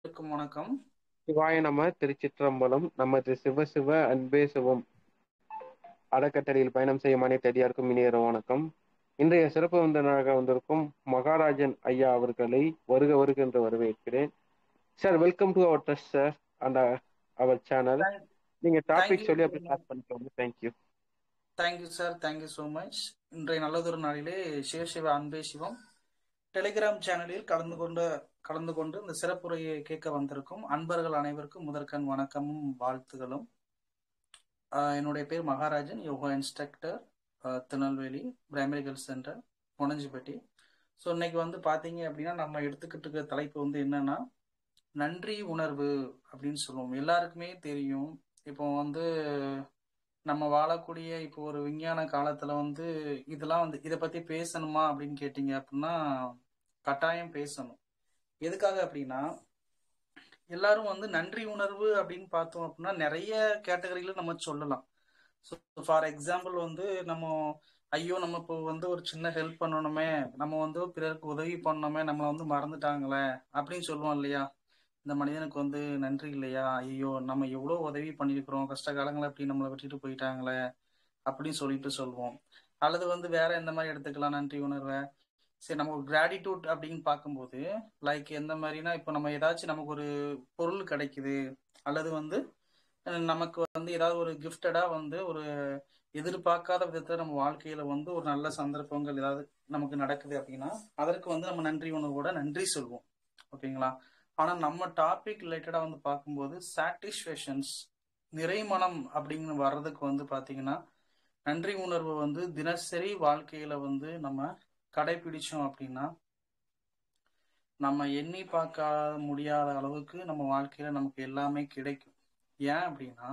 அனைவருக்கும் வணக்கம். சிவாய நம திருச்சிற்றம்பலம். நமது சிவ சிவ அன்பே சிவம் அறக்கட்டளையில் பயணம் செய்யும் அனைத்து அடியாருக்கும் இனிய இரவு வணக்கம். இன்றைய சிறப்பு விருந்தினராக வந்திருக்கும் மகாராஜன் ஐயா அவர்களை வருக வருக என்று வரவேற்கிறேன். Sir, welcome to our trust sir and our channel. Thank நீங்க thank டாபிக் you சொல்லி so அப்படி much. ஸ்டார்ட் பண்ணிக்கோங்க. Thank you. Thank you sir. Thank you so much. இன்றைய நல்லதொரு நாளிலே சிவ அன்பே சிவம் டெலிகிராம் சேனலில் கலந்து கொண்டு இந்த சிறப்புரையை கேட்க வந்திருக்கும் அன்பர்கள் அனைவருக்கும் முதற்கண் வணக்கமும் வாழ்த்துகளும். என்னுடைய பேர் Maharajan, yoga instructor, Tirunelveli primary health centre, Munanchippatti. So இன்னைக்கு பார்த்தீங்க அப்படின்னா நம்ம எடுத்துக்கிட்டு இருக்க தலைப்பு என்னன்னா நன்றி உணர்வு அப்படின்னு சொல்லுவோம். எல்லாருக்குமே தெரியும். இப்போ நம்ம வாழக்கூடிய இப்போ ஒரு விஞ்ஞான காலத்துல இதெல்லாம் இதை பத்தி பேசணுமா அப்படின்னு கேட்டீங்க அப்படின்னா கட்டாயம் பேசணும். எதுக்காக அப்படின்னா எல்லாரும் நன்றி உணர்வு அப்படின்னு பார்த்தோம் அப்படின்னா நிறைய கேட்டகரியில நம்ம சொல்லலாம். ஸோ ஃபார் எக்ஸாம்பிள் நம்ம ஐயோ நம்ம இப்போ ஒரு சின்ன ஹெல்ப் பண்ணணுமே, நம்ம பிறருக்கு உதவி பண்ணணுமே, நம்மளை மறந்துட்டாங்களே அப்படின்னு சொல்லுவோம் இல்லையா? இந்த மனிதனுக்கு நன்றி இல்லையா, ஐயோ நம்ம எவ்வளவு உதவி பண்ணியிருக்கிறோம், கஷ்ட காலங்களை அப்படி நம்மளை விட்டுட்டு போயிட்டாங்களே அப்படின்னு சொல்லிட்டு சொல்லுவோம். அல்லது வேற எந்த மாதிரி எடுத்துக்கலாம் நன்றி உணர்வை? சரி, நம்ம ஒரு கிராட்டிடியூட் அப்படின்னு பார்க்கும்போது லைக் எந்த மாதிரினா, இப்போ நம்ம ஏதாச்சும் நமக்கு ஒரு பொருள் கிடைக்குது, அல்லது நமக்கு ஏதாவது ஒரு கிஃப்டடா ஒரு எதிர்பார்க்காத விதத்துல நம்ம வாழ்க்கையில ஒரு நல்ல சந்தர்ப்பங்கள் ஏதாவது நமக்கு நடக்குது அப்படின்னா அதற்கு நம்ம நன்றி உணர்வோட நன்றி சொல்வோம். ஓகேங்களா? ஆனா நம்ம டாபிக் ரிலேட்டடா பார்க்கும்போது சாட்டிஸ்ஃபேக்ஷன்ஸ், நிறைமனம் அப்படின்னு வர்றதுக்கு பாத்தீங்கன்னா நன்றி உணர்வு தினசரி வாழ்க்கையில நம்ம கடைபிடிச்சோம் அப்படின்னா நம்ம எண்ணி பார்க்க முடியாத அளவுக்கு நம்ம வாழ்க்கையில நமக்கு எல்லாமே கிடைக்கும். ஏன் அப்படின்னா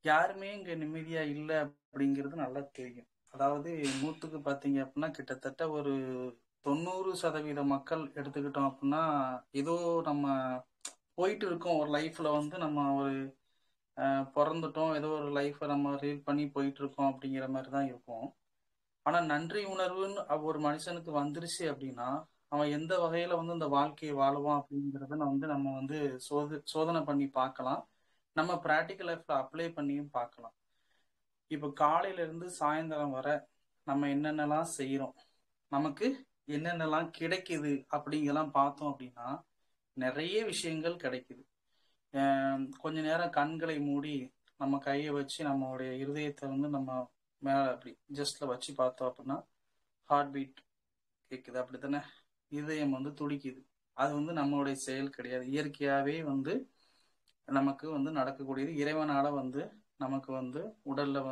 யாருமே இங்க நிம்மதியா இல்லை அப்படிங்கிறது நல்லா தெரியும். அதாவது 100க்கு பாத்தீங்க அப்படின்னா கிட்டத்தட்ட ஒரு 90% மக்கள் எடுத்துக்கிட்டோம் அப்படின்னா ஏதோ நம்ம போயிட்டு இருக்கோம் ஒரு லைஃப்ல நம்ம ஒரு பிறந்துட்டோம், ஏதோ ஒரு லைஃப்பை நம்ம ரீட் பண்ணி போயிட்டு இருக்கோம் அப்படிங்கிற மாதிரி தான் இருக்கும். ஆனா நன்றி உணர்வுன்னு ஒரு மனுஷனுக்கு வந்துருச்சு அப்படின்னா அவன் எந்த வகையில இந்த வாழ்க்கையை வாழுவான் அப்படிங்கிறத நம்ம சோதனை பண்ணி பார்க்கலாம். நம்ம பிராக்டிக்கல் லைஃப்ல அப்ளை பண்ணியும் பார்க்கலாம். இப்போ காலையில இருந்து சாயந்தரம் வர நம்ம என்னென்னலாம் செய்யறோம், நமக்கு என்னென்னலாம் கிடைக்குது அப்படிங்கெல்லாம் பார்த்தோம் அப்படின்னா நிறைய விஷயங்கள் கிடைக்குது. கொஞ்ச நேரம் கண்களை மூடி நம்ம கையை வச்சு நம்மளுடைய இருதயத்தை நம்ம மேல அப்படி ஜஸ்ட்ல வச்சு பார்த்தோம் அப்படின்னா ஹார்ட் பீட் கேட்குது, அப்படித்தானே? இதயம் துடிக்குது. அது நம்மளுடைய செயல் கிடையாது, இயற்கையாவே நமக்கு நடக்கக்கூடியது. இறைவனால நமக்கு உடல்ல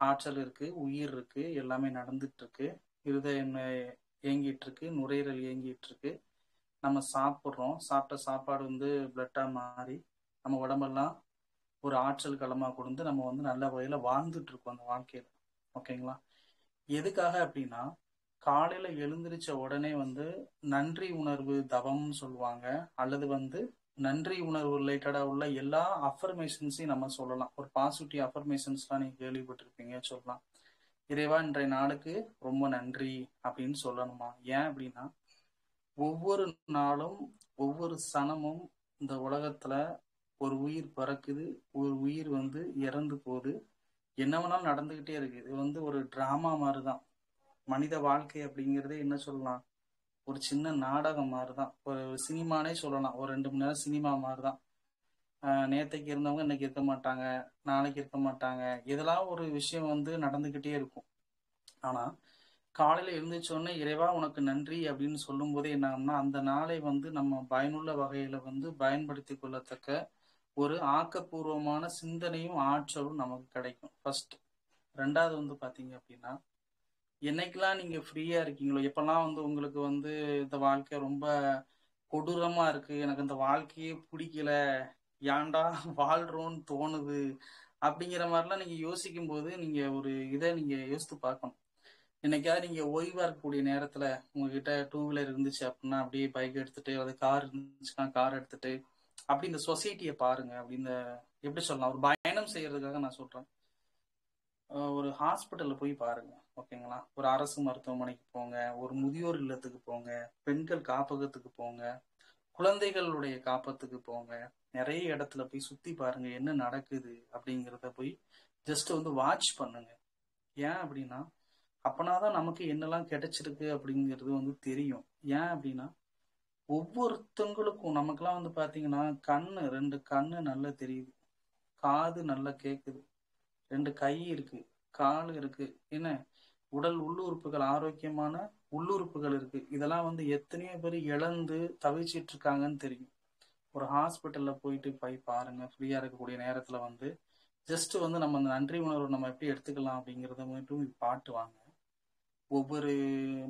ஆற்றல் இருக்கு, உயிர் இருக்கு, எல்லாமே நடந்துட்டு இருக்கு. இருதயம் இயங்கிட்டு இருக்கு, நுரையீரல் இயங்கிட்டு இருக்கு. நம்ம சாப்பிட்றோம், சாப்பிட்ட சாப்பாடு பிளட்டா மாறி நம்ம உடம்பெல்லாம் ஒரு ஆற்றல் களமா கொடுத்து நம்ம நல்ல வகையில வாழ்ந்துட்டு இருக்கோம் அந்த வாழ்க்கையில. ஓகேங்களா? எதுக்காக அப்படின்னா காலையில எழுந்திரிச்ச உடனே நன்றி உணர்வு தவம்னு சொல்லுவாங்க, அல்லது நன்றி உணர்வு ரிலேட்டடா உள்ள எல்லா அஃபர்மேஷன்ஸையும் நம்ம சொல்லலாம். ஒரு பாசிட்டிவ் அஃபர்மேஷன்ஸ்லாம் நீங்க கேள்விப்பட்டிருப்பீங்க, சொல்லலாம். இறைவா இன்றைய நாளுக்கு ரொம்ப நன்றி அப்படின்னு சொல்லணுமா? ஏன் அப்படின்னா ஒவ்வொரு நாளும் ஒவ்வொரு சனமும் இந்த உலகத்துல ஒரு உயிர் பிறக்குது, ஒரு உயிர் இறந்து போகுது, என்ன வேணாலும் நடந்துகிட்டே இருக்கு. இது ஒரு டிராமா மாதிரிதான். மனித வாழ்க்கை அப்படிங்கிறதே என்ன சொல்லலாம், ஒரு சின்ன நாடகம் மாதிரிதான், ஒரு சினிமானே சொல்லலாம். ஒரு 2 மணி நேரம் சினிமா மாதிரிதான். நேத்தைக்கு இருந்தவங்க இன்னைக்கு இருக்க மாட்டாங்க, நாளைக்கு இருக்க மாட்டாங்க, இதெல்லாம் ஒரு விஷயம் நடந்துகிட்டே இருக்கும். ஆனா காலையில எழுந்திரிச்சோடனே இறைவா உனக்கு நன்றி அப்படின்னு சொல்லும் போதே என்ன ஆகும்னா அந்த நாளை நம்ம பயனுள்ள வகையில பயன்படுத்தி கொள்ளத்தக்க ஒரு ஆக்கப்பூர்வமான சிந்தனையும் ஆற்றலும் நமக்கு கிடைக்கும். ஃபர்ஸ்ட். ரெண்டாவது பாத்தீங்க அப்படின்னா என்னைக்கெல்லாம் நீங்க ஃப்ரீயா இருக்கீங்களோ, எப்பெல்லாம் உங்களுக்கு இந்த வாழ்க்கை ரொம்ப கொடூரமா இருக்கு, எனக்கு இந்த வாழ்க்கையே பிடிக்கல, ஏன்டா வாழ்றோன்னு தோணுது அப்படிங்கிற மாதிரிலாம் நீங்க யோசிக்கும் போது நீங்க ஒரு இதை நீங்க யோசித்து பார்க்கணும். என்னைக்காவது நீங்க ஓய்வா இருக்கக்கூடிய நேரத்துல உங்ககிட்ட 2 வீலர் இருந்துச்சு அப்படின்னா அப்படியே பைக் எடுத்துட்டு, அது கார் இருந்துச்சுன்னா கார் எடுத்துட்டு அப்படி இந்த சொசைட்டியை பாருங்க. அப்படி இந்த எப்படி சொல்லலாம், ஒரு பயணம் செய்யறதுக்காக நான் சொல்றேன். ஒரு ஹாஸ்பிட்டல்ல போய் பாருங்க. ஓகேங்களா? ஒரு அரசு மருத்துவமனைக்கு போங்க, ஒரு முதியோர் இல்லத்துக்கு போங்க, பெண்கள் காப்பகத்துக்கு போங்க, குழந்தைகளுடைய காப்பத்துக்கு போங்க. நிறைய இடத்துல போய் சுத்தி பாருங்க, என்ன நடக்குது அப்படிங்கிறத போய் ஜஸ்ட் வந்து வாட்ச் பண்ணுங்க. ஏன் அப்படின்னா அப்பனாதான் நமக்கு என்னெல்லாம் கிடைச்சிருக்கு அப்படிங்கிறது வந்து தெரியும். ஏன் அப்படின்னா ஒவ்வொருத்தங்களுக்கும் நமக்கெல்லாம் வந்து பாத்தீங்கன்னா ரெண்டு கண்ணு நல்லா தெரியுது, காது நல்லா கேக்குது, ரெண்டு கை இருக்கு, கால் இருக்கு, என்ன உடல் உள்ளுறுப்புகள், ஆரோக்கியமான உள்ளுறுப்புகள் இருக்கு. இதெல்லாம் வந்து எத்தனையோ பேர் இழந்து தவிச்சிட்டு இருக்காங்கன்னு தெரியும். ஒரு ஹாஸ்பிட்டல்ல போய் பாருங்க, ஃப்ரீயா இருக்கக்கூடிய நேரத்துல வந்து ஜஸ்ட் வந்து நம்ம அந்த நன்றி உணர்வு நம்ம எப்படி எடுத்துக்கலாம் அப்படிங்கிறத மட்டும் பாட்டுவாங்க. ஒவ்வொரு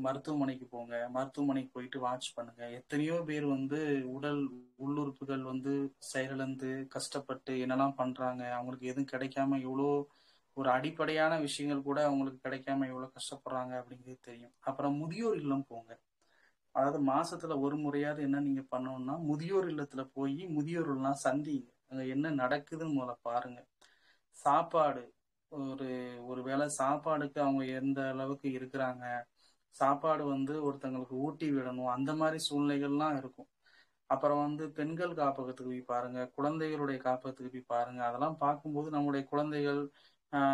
மருத்துவமனைக்கு போங்க, மருத்துவமனைக்கு போயிட்டு வாட்ச் பண்ணுங்க. எத்தனையோ பேர் வந்து உடல் உள்ளுறுப்புகள் வந்து செயலிழந்து கஷ்டப்பட்டு என்னெல்லாம் பண்றாங்க, அவங்களுக்கு எதுவும் கிடைக்காம இவ்வளோ ஒரு அடிப்படையான விஷயங்கள் கூட அவங்களுக்கு கிடைக்காம எவ்வளவு கஷ்டப்படுறாங்க அப்படிங்கிறது தெரியும். அப்புறம் முதியோர் இல்லம் போங்க. அதாவது மாசத்துல ஒரு முறையாவது என்ன நீங்க பண்ணணும்னா முதியோர் இல்லத்துல போய் முதியோர்கள்லாம் சந்திங்க, அங்க என்ன நடக்குதுன்னு முதல்ல பாருங்க. சாப்பாடு, ஒரு ஒரு வேளை சாப்பாடுக்கு அவங்க எந்த அளவுக்கு இருக்கிறாங்க, சாப்பாடு வந்து ஒருத்தங்களுக்கு ஊட்டி விடணும், அந்த மாதிரி சூழ்நிலைகள்லாம் இருக்கும். அப்புறம் வந்து பெண்கள் காப்பகத்துக்கு போய் பாருங்க, குழந்தைகளுடைய காப்பகத்துக்கு போய் பாருங்க. அதெல்லாம் பார்க்கும்போது நம்மளுடைய குழந்தைகள்,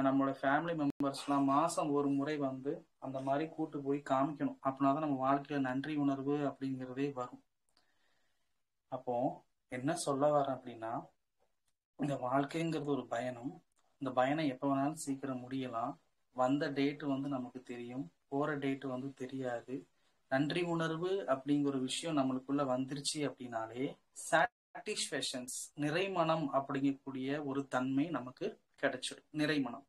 நம்மளோட ஃபேமிலி மெம்பர்ஸ்லாம் மாசம் ஒரு முறை வந்து அந்த மாதிரி கூட்டு போய் காமிக்கணும். அப்படின்னாதான் நம்ம வாழ்க்கையில நன்றி உணர்வு அப்படிங்கிறதே வரும். அப்போ என்ன சொல்ல வரேன் அப்படின்னா, இந்த வாழ்க்கைங்கிறது ஒரு பயணம். இந்த பயணம் எப்ப வேணாலும் சீக்கிரம் முடியலாம். வந்த டேட் வந்து நமக்கு தெரியும், போற டேட் வந்து தெரியாது. நன்றி உணர்வு அப்படிங்கிற ஒரு விஷயம் நம்மளுக்குள்ள வந்துருச்சு அப்படின்னாலே சாட்டிஸ்பேஷன்ஸ், நிறைமனம் அப்படிங்கக்கூடிய ஒரு தன்மை நமக்கு கிடைச்சிடும்.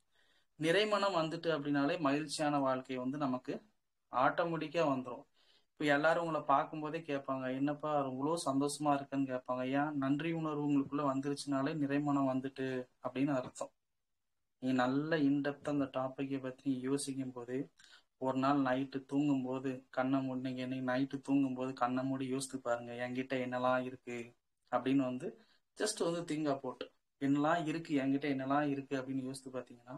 நிறைமனம் வந்துட்டு அப்படின்னாலே மகிழ்ச்சியான வாழ்க்கை வந்து நமக்கு ஆட்டோமேட்டிக்கா வந்துடும். இப்ப எல்லாரும் உங்களை பார்க்கும் போதே கேட்பாங்க, என்னப்பா இவ்வளோ சந்தோஷமா இருக்குன்னு கேட்பாங்க. ஏன்? நன்றி உணர்வு உங்களுக்குள்ள வந்துருச்சுனாலே நிறைமனம் வந்துட்டு அப்படின்னு அர்த்தம். நீ நல்ல இன்டெப்தா அந்த டாபிக்கை பத்தி நீ யோசிக்கும் போது, ஒரு நாள் நைட்டு தூங்கும் போது கண்ணை மூடி, நீங்க நைட்டு தூங்கும் போது கண்ணை மூடி யோசித்து பாருங்க, என்கிட்ட என்னெல்லாம் இருக்கு அப்படின்னு வந்து ஜஸ்ட் வந்து திங்கா போட்டு என்னெல்லாம் இருக்கு, என்கிட்ட என்னெல்லாம் இருக்கு அப்படின்னு யோசித்து பாத்தீங்கன்னா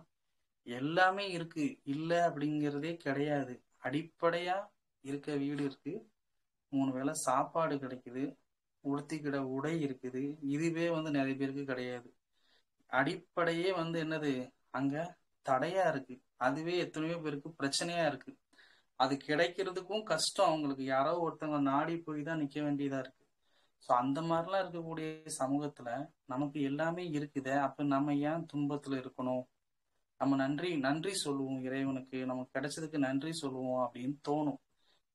எல்லாமே இருக்கு, இல்ல அப்படிங்கிறதே கிடையாது. அடிப்படையா இருக்க வீடு இருக்கு, 3 வேளை சாப்பாடு கிடைக்குது, உடுத்திக்கிட உடை இருக்குது. இதுவே வந்து நிறைய பேருக்கு கிடையாது. அடிப்படையே வந்து என்னது, அங்க தடையா இருக்கு. அதுவே எத்தனையோ பேருக்கு பிரச்சனையா இருக்கு. அது கிடைக்கிறதுக்கும் கஷ்டம். அவங்களுக்கு யாரோ ஒருத்தவங்க நாடி போய் தான் நிக்க வேண்டியதா இருக்கு. ஸோ அந்த மாதிரிலாம் இருக்கக்கூடிய சமூகத்துல நமக்கு எல்லாமே இருக்குதே, அப்ப நம்ம ஏன் துன்பத்துல இருக்கணும்? நம்ம நன்றி சொல்லுவோம் இறைவனுக்கு, நமக்கு கிடைச்சதுக்கு நன்றி சொல்லுவோம் அப்படின்னு தோணும்.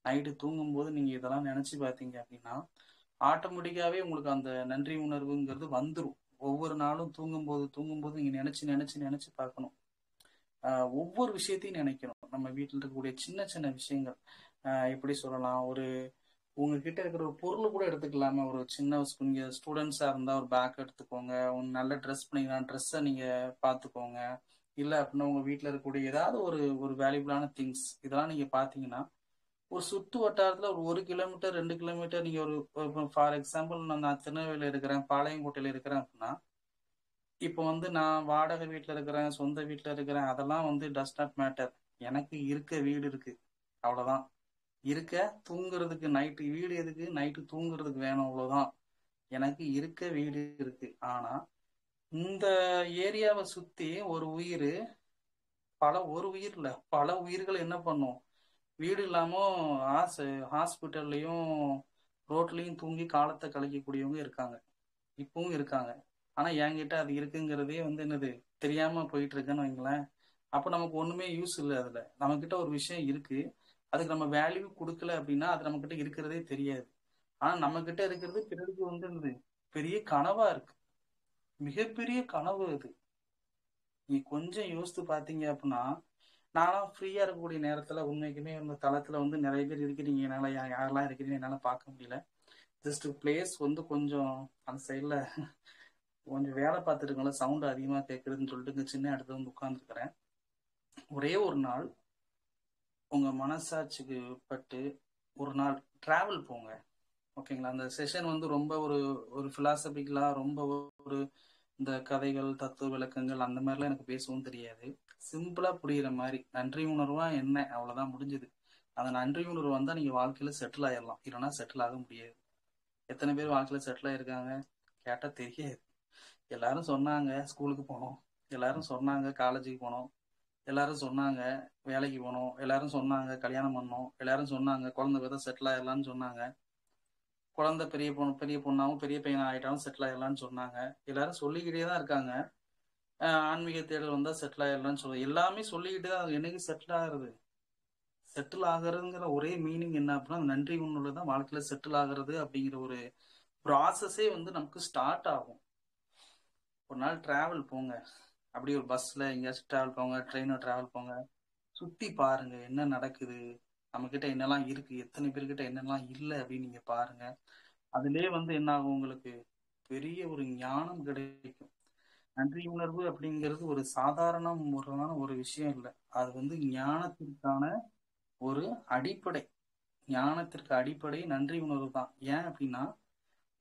நைட்டு தூங்கும் போது நீங்க இதெல்லாம் நினைச்சு பார்த்தீங்க அப்படின்னா ஆட்டோமேட்டிக்காவே உங்களுக்கு அந்த நன்றி உணர்வுங்கிறது வந்துடும். ஒவ்வொரு நாளும் தூங்கும்போது நீங்க நினைச்சு பார்க்கணும். ஒவ்வொரு விஷயத்தையும் நினைக்கணும். நம்ம வீட்டில் இருக்கக்கூடிய சின்ன சின்ன விஷயங்கள், எப்படி சொல்லலாம், ஒரு உங்ககிட்ட இருக்கிற ஒரு பொருள் கூட எடுத்துக்கலாமே. ஒரு சின்ன நீங்க ஸ்டூடெண்ட்ஸா இருந்தா ஒரு பேக் எடுத்துக்கோங்க, உங்க நல்ல ட்ரெஸ் பண்ணிக்கலாம், ட்ரெஸ்ஸை நீங்க பார்த்துக்கோங்க. இல்லை அப்படின்னா உங்க வீட்டில் இருக்கக்கூடிய ஏதாவது ஒரு ஒரு வேல்யூபிளான திங்ஸ், இதெல்லாம் நீங்க பார்த்தீங்கன்னா ஒரு சுற்று வட்டாரத்துல ஒரு 1 கிலோமீட்டர் 2 கிலோமீட்டர் நீங்க ஒரு ஃபார் எக்ஸாம்பிள் நான் திருநெல்வேலியில இருக்கிறேன், பாளையங்கோட்டையில இருக்கிறேன் அப்படின்னா, இப்போ வந்து நான் வாடகை வீட்டுல இருக்கிறேன், சொந்த வீட்டுல இருக்கிறேன், அதெல்லாம் வந்து டஸ் நாட் மேட்டர். எனக்கு இருக்க வீடு இருக்கு, அவ்வளவுதான். இருக்க தூங்குறதுக்கு நைட்டு வீடு எதுக்கு, நைட்டு தூங்குறதுக்கு வேணும், அவ்வளவுதான். எனக்கு இருக்க வீடு இருக்கு. ஆனா இந்த ஏரியாவை சுத்தி ஒரு உயிர் இல்ல பல உயிர்கள் என்ன பண்ணும், வீடு இல்லாம ஹாஸ்பிட்டல்லையும் ரோட்லயும் தூங்கி காலத்தை கழிக்கக்கூடியவங்க இருக்காங்க, இப்பவும் இருக்காங்க. ஆனா என்கிட்ட அது இருக்குங்கிறதே வந்து என்னது தெரியாம போயிட்டு இருக்குன்னு வைங்களேன். அப்ப நமக்கு ஒண்ணுமே யூஸ் இல்லை. அதுல நம்ம கிட்ட ஒரு விஷயம் இருக்கு, அதுக்கு நம்ம வேல்யூ கொடுக்கல அப்படின்னா அது நம்ம கிட்ட இருக்கிறதே தெரியாது. ஆனா நம்ம கிட்ட இருக்கிறது பிறருக்கு வந்து என்னது பெரிய கனவா இருக்கு, மிகப்பெரிய கனவு அது. நீ கொஞ்சம் யோசித்து பாத்தீங்க அப்படின்னா, நானும் ஃப்ரீயா இருக்கக்கூடிய நேரத்துல உண்மைக்குமே இந்த தளத்துல வந்து நிறைய பேர் இருக்கிறீங்க, என்னால யாரெல்லாம் இருக்கிறீங்க என்னால பார்க்க முடியல. ஜஸ்ட் பிளேஸ் வந்து கொஞ்சம் அந்த சைட்ல கொஞ்சம் வேலை பார்த்துட்டு இருக்கோம்ல, சவுண்ட் அதிகமா கேட்குதுன்னு சொல்லிட்டு இங்க சின்ன இடத்துல வந்து உட்கார்ந்துருக்கிறேன். ஒரே ஒரு நாள் உங்க மனசாட்சிக்கு உட்பட்டு ஒரு நாள் டிராவல் போங்க, ஓகேங்களா? அந்த செஷன் வந்து ரொம்ப ஒரு ஒரு பிலாசபிக்கலா, ரொம்ப ஒரு இந்த கதைகள் தத்துவ விளக்கங்கள் அந்த மாதிரிலாம் எனக்கு பேசவும் தெரியாது. சிம்பிளா புரியுற மாதிரி நன்றி உணர்வா என்ன, அவ்வளவுதான், முடிஞ்சது. அந்த நன்றி உணர்வு வந்தா நீங்க வாழ்க்கையில செட்டில் ஆயிடலாம், இல்லைன்னா செட்டில் ஆக முடியாது. எத்தனை பேர் வாழ்க்கையில செட்டில் ஆயிருக்காங்க கேட்டா தெரியாது. எல்லாரும் சொன்னாங்க ஸ்கூலுக்கு போனோம், எல்லாரும் சொன்னாங்க காலேஜுக்கு போனோம், எல்லாரும் சொன்னாங்க வேலைக்கு போனோம், எல்லாரும் சொன்னாங்க கல்யாணம் பண்ணோம், எல்லாரும் சொன்னாங்க குழந்தை பேர் செட்டில் ஆயிடலாம்னு சொன்னாங்க. குழந்தை பெரிய பொண்ணாவும் பெரிய பையன் ஆயிட்டாலும் செட்டில் ஆயிடலாம்னு சொன்னாங்க. எல்லாரும் சொல்லிக்கிட்டே தான் இருக்காங்க. ஆன்மீக தேடல் வந்தா செட்டில் ஆயிடலாம்னு சொல்ல எல்லாமே சொல்லிக்கிட்டு தான் என்னைக்கு செட்டில் ஆகுறது. செட்டில் ஆகுறதுங்கிற ஒரே மீனிங் என்ன அப்படின்னா நன்றி உணர்வுல தான் வாழ்க்கையில செட்டில் ஆகுறது அப்படிங்கிற ஒரு ப்ராசஸே வந்து நமக்கு ஸ்டார்ட் ஆகும். ஒரு நாள் டிராவல் போங்க, அப்படி ஒரு பஸ்ல எங்கேயாச்சும் டிராவல் போங்க, ட்ரெயினில் டிராவல் போங்க, சுத்தி பாருங்க என்ன நடக்குது, நம்ம கிட்ட என்னெல்லாம் இருக்கு, எத்தனை பேர்கிட்ட என்னெல்லாம் இல்லை அப்படின்னு நீங்க பாருங்க. அதுலயே வந்து என்ன ஆகும், உங்களுக்கு பெரிய ஒரு ஞானம் கிடைக்கும். நன்றி உணர்வு அப்படிங்கிறது ஒரு சாதாரண முறையான ஒரு விஷயம் இல்லை. அது வந்து ஞானத்திற்கான ஒரு அடிப்படை. ஞானத்திற்கு அடிப்படை நன்றி உணர்வு தான். ஏன் அப்படின்னா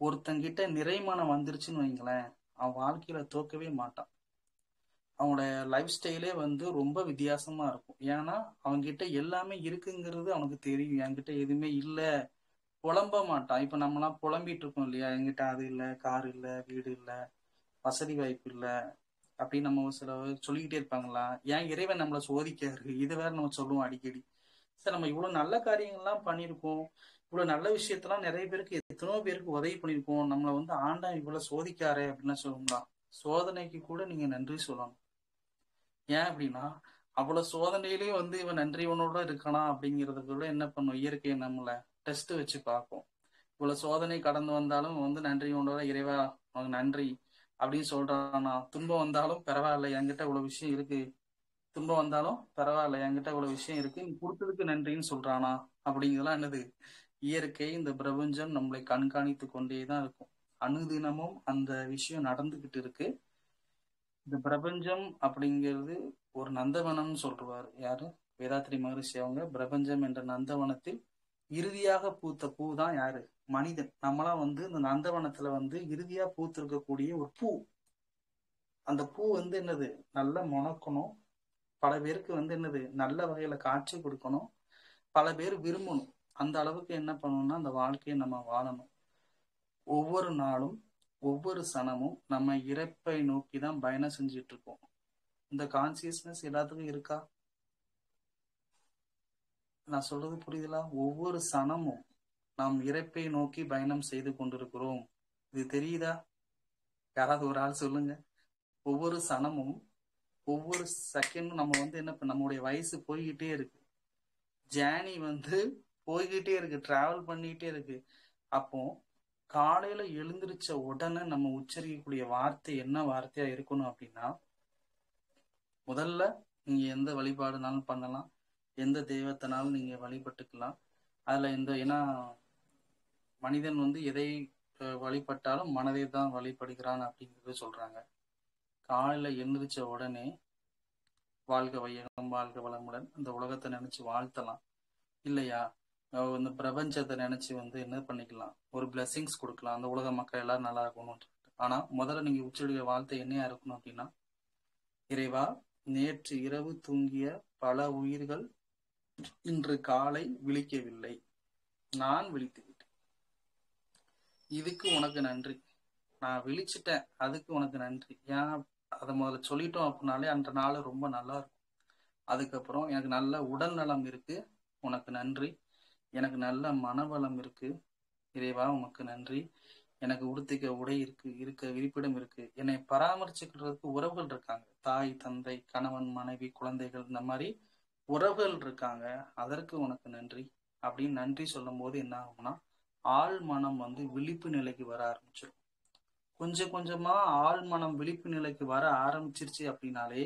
ஒருத்தங்கிட்ட நிறைமனம் வந்துருச்சுன்னு வைங்களேன், அவன் வாழ்க்கையில தோக்கவே மாட்டான். அவனோட லைஃப் ஸ்டைலே வந்து ரொம்ப வித்தியாசமா இருக்கும். ஏன்னா அவன்கிட்ட எல்லாமே இருக்குங்கிறது அவனுக்கு தெரியும். என்கிட்ட எதுவுமே இல்லை புலம்ப மாட்டான். இப்ப நம்மலாம் புலம்பிட்டு இருக்கோம் இல்லையா, என்கிட்ட அது இல்லை, கார் இல்லை, வீடு இல்லை, வசதி வாய்ப்பு இல்லை அப்படின்னு நம்ம சில சொல்லிக்கிட்டே இருப்பாங்களா. ஏன் இறைவன் நம்மளை சோதிக்காரு, இதை வேற நம்ம சொல்லுவோம் அடிக்கடி. சார் நம்ம இவ்வளவு நல்ல காரியங்கள்லாம் பண்ணியிருக்கோம், இவ்வளவு நல்ல விஷயத்தெல்லாம் நிறைய பேருக்கு எத்தனையோ பேருக்கு உதவி பண்ணியிருக்கோம், நம்மளை வந்து ஆண்டவன் இவ்வளவு சோதிக்காரே அப்படின்னு சொல்லலாம். சோதனைக்கு கூட நீங்க நன்றி சொல்லணும். ஏன் அப்படின்னா அவ்வளவு சோதனையிலேயும் வந்து இவன் நன்றி உணர்வோட இருக்கானா அப்படிங்கிறத விட என்ன பண்ணும், இயற்கையை நம்மளை டெஸ்ட் வச்சு பார்ப்போம். இவ்வளவு சோதனை கடந்து வந்தாலும் வந்து நன்றி உணர்வோட இறைவா உனக்கு நன்றி அப்படின்னு சொல்றானா. துன்பம் வந்தாலும் பரவாயில்ல, என்கிட்ட இவ்வளவு விஷயம் இருக்கு, துன்பம் வந்தாலும் பரவாயில்ல, என்கிட்ட இவ்வளவு விஷயம் இருக்கு, நீ கொடுத்ததுக்கு நன்றின்னு சொல்றானா. அப்படிங்கிறதுலாம் என்னது, இயற்கை இந்த பிரபஞ்சம் நம்மளை கண்காணித்து கொண்டேதான் இருக்கும். அனுதினமும் அந்த விஷயம் நடந்துகிட்டு இருக்கு. இந்த பிரபஞ்சம் அப்படிங்கிறது ஒரு நந்தவனம்னு சொல்றாரு யாரு, வேதாத்திரி மகரிஷி. அவங்க பிரபஞ்சம் என்ற நந்தவனத்தில் இறுதியாக பூத்த பூ தான் யாரு, மனிதன். நம்மளாம் வந்து இந்த நந்தவனத்துல வந்து இறுதியா பூத்து இருக்கக்கூடிய ஒரு பூ. அந்த பூ வந்து என்னது, நல்ல மணக்கணும், பல பேருக்கு வந்து என்னது நல்ல வகையில காட்சி கொடுக்கணும், பல பேர் விரும்பணும். அந்த அளவுக்கு என்ன பண்ணணும்னா அந்த வாழ்க்கையை நம்ம வாழணும். ஒவ்வொரு நாளும் ஒவ்வொரு சனமும் நம்ம இறப்பை நோக்கி தான் பயணம் செஞ்சுட்டு இருக்கோம். இந்த கான்சியஸ்னஸ் எல்லாத்துக்கும் இருக்கா? நான் சொல்றது புரியுதுல? ஒவ்வொரு சனமும் நாம் இறப்பை நோக்கி பயணம் செய்து கொண்டிருக்கிறோம். இது தெரியுதா? யாராவது ஒரு ஆள் சொல்லுங்க. ஒவ்வொரு சனமும் ஒவ்வொரு செகண்டும் நம்ம வந்து என்ன நம்மளுடைய வயசு போய்கிட்டே இருக்கு, ஜேர்னி வந்து போய்கிட்டே இருக்கு, டிராவல் பண்ணிக்கிட்டே இருக்கு. அப்போ காலையில எழுந்திருச்ச உடனே நம்ம உச்சரிக்கக்கூடிய வார்த்தை என்ன வார்த்தையா இருக்கணும் அப்படின்னா, முதல்ல நீங்க எந்த வழிபாடுனாலும் பண்ணலாம், எந்த தெய்வத்தினாலும் நீங்க வழிபட்டுக்கலாம். அதுல ஏன்னா மனிதன் வந்து எதை வழிபட்டாலும் மனதை தான் வழிபடுகிறான் அப்படிங்கிறது சொல்றாங்க. காலையில எழுந்திரிச்ச உடனே வாழ்க வையகம் வாழ்க வளமுடன் இந்த உலகத்தை நினைச்சு வாழ்த்தலாம் இல்லையா. இந்த பிரபஞ்சத்தை நினைச்சு வந்து என்ன பண்ணிக்கலாம், ஒரு பிளெஸிங்ஸ் கொடுக்கலாம், அந்த உலக மக்கள் எல்லாரும் நல்லா இருக்கணும்னு சொல்லிட்டு. ஆனா முதல்ல நீங்க உச்சரிக்கிற வார்த்தை என்னையா இருக்கணும் அப்படின்னா, இறைவா நேற்று இரவு தூங்கிய பல உயிர்கள் இன்று காலை விழிக்கவில்லை, நான் விழித்து விட்டேன், இதுக்கு உனக்கு நன்றி. நான் விழிச்சிட்டேன், அதுக்கு உனக்கு நன்றி. ஏன் அதை முதல்ல சொல்லிட்டோம் அப்படின்னாலே அந்த நாள் ரொம்ப நல்லா இருக்கும். அதுக்கப்புறம் எனக்கு நல்ல உடல் நலம் இருக்கு, உனக்கு நன்றி. எனக்கு நல்ல மனவளம் இருக்கு, இறைவா உனக்கு நன்றி. எனக்கு உடுத்திக்க உடை இருக்கு, இருப்பிடம் இருக்கு, என்னை பராமரிச்சுக்கிறதுக்கு உறவுகள் இருக்காங்க, தாய் தந்தை கணவன் மனைவி குழந்தைகள், இந்த மாதிரி உறவுகள் இருக்காங்க, அதற்கு உனக்கு நன்றி அப்படின்னு நன்றி சொல்லும் போது என்ன ஆகும்னா ஆள் மனம் வந்து விழிப்பு நிலைக்கு வர ஆரம்பிச்சிடும். கொஞ்சம் கொஞ்சமா ஆள் மனம் விழிப்பு நிலைக்கு வர ஆரம்பிச்சிருச்சு அப்படின்னாலே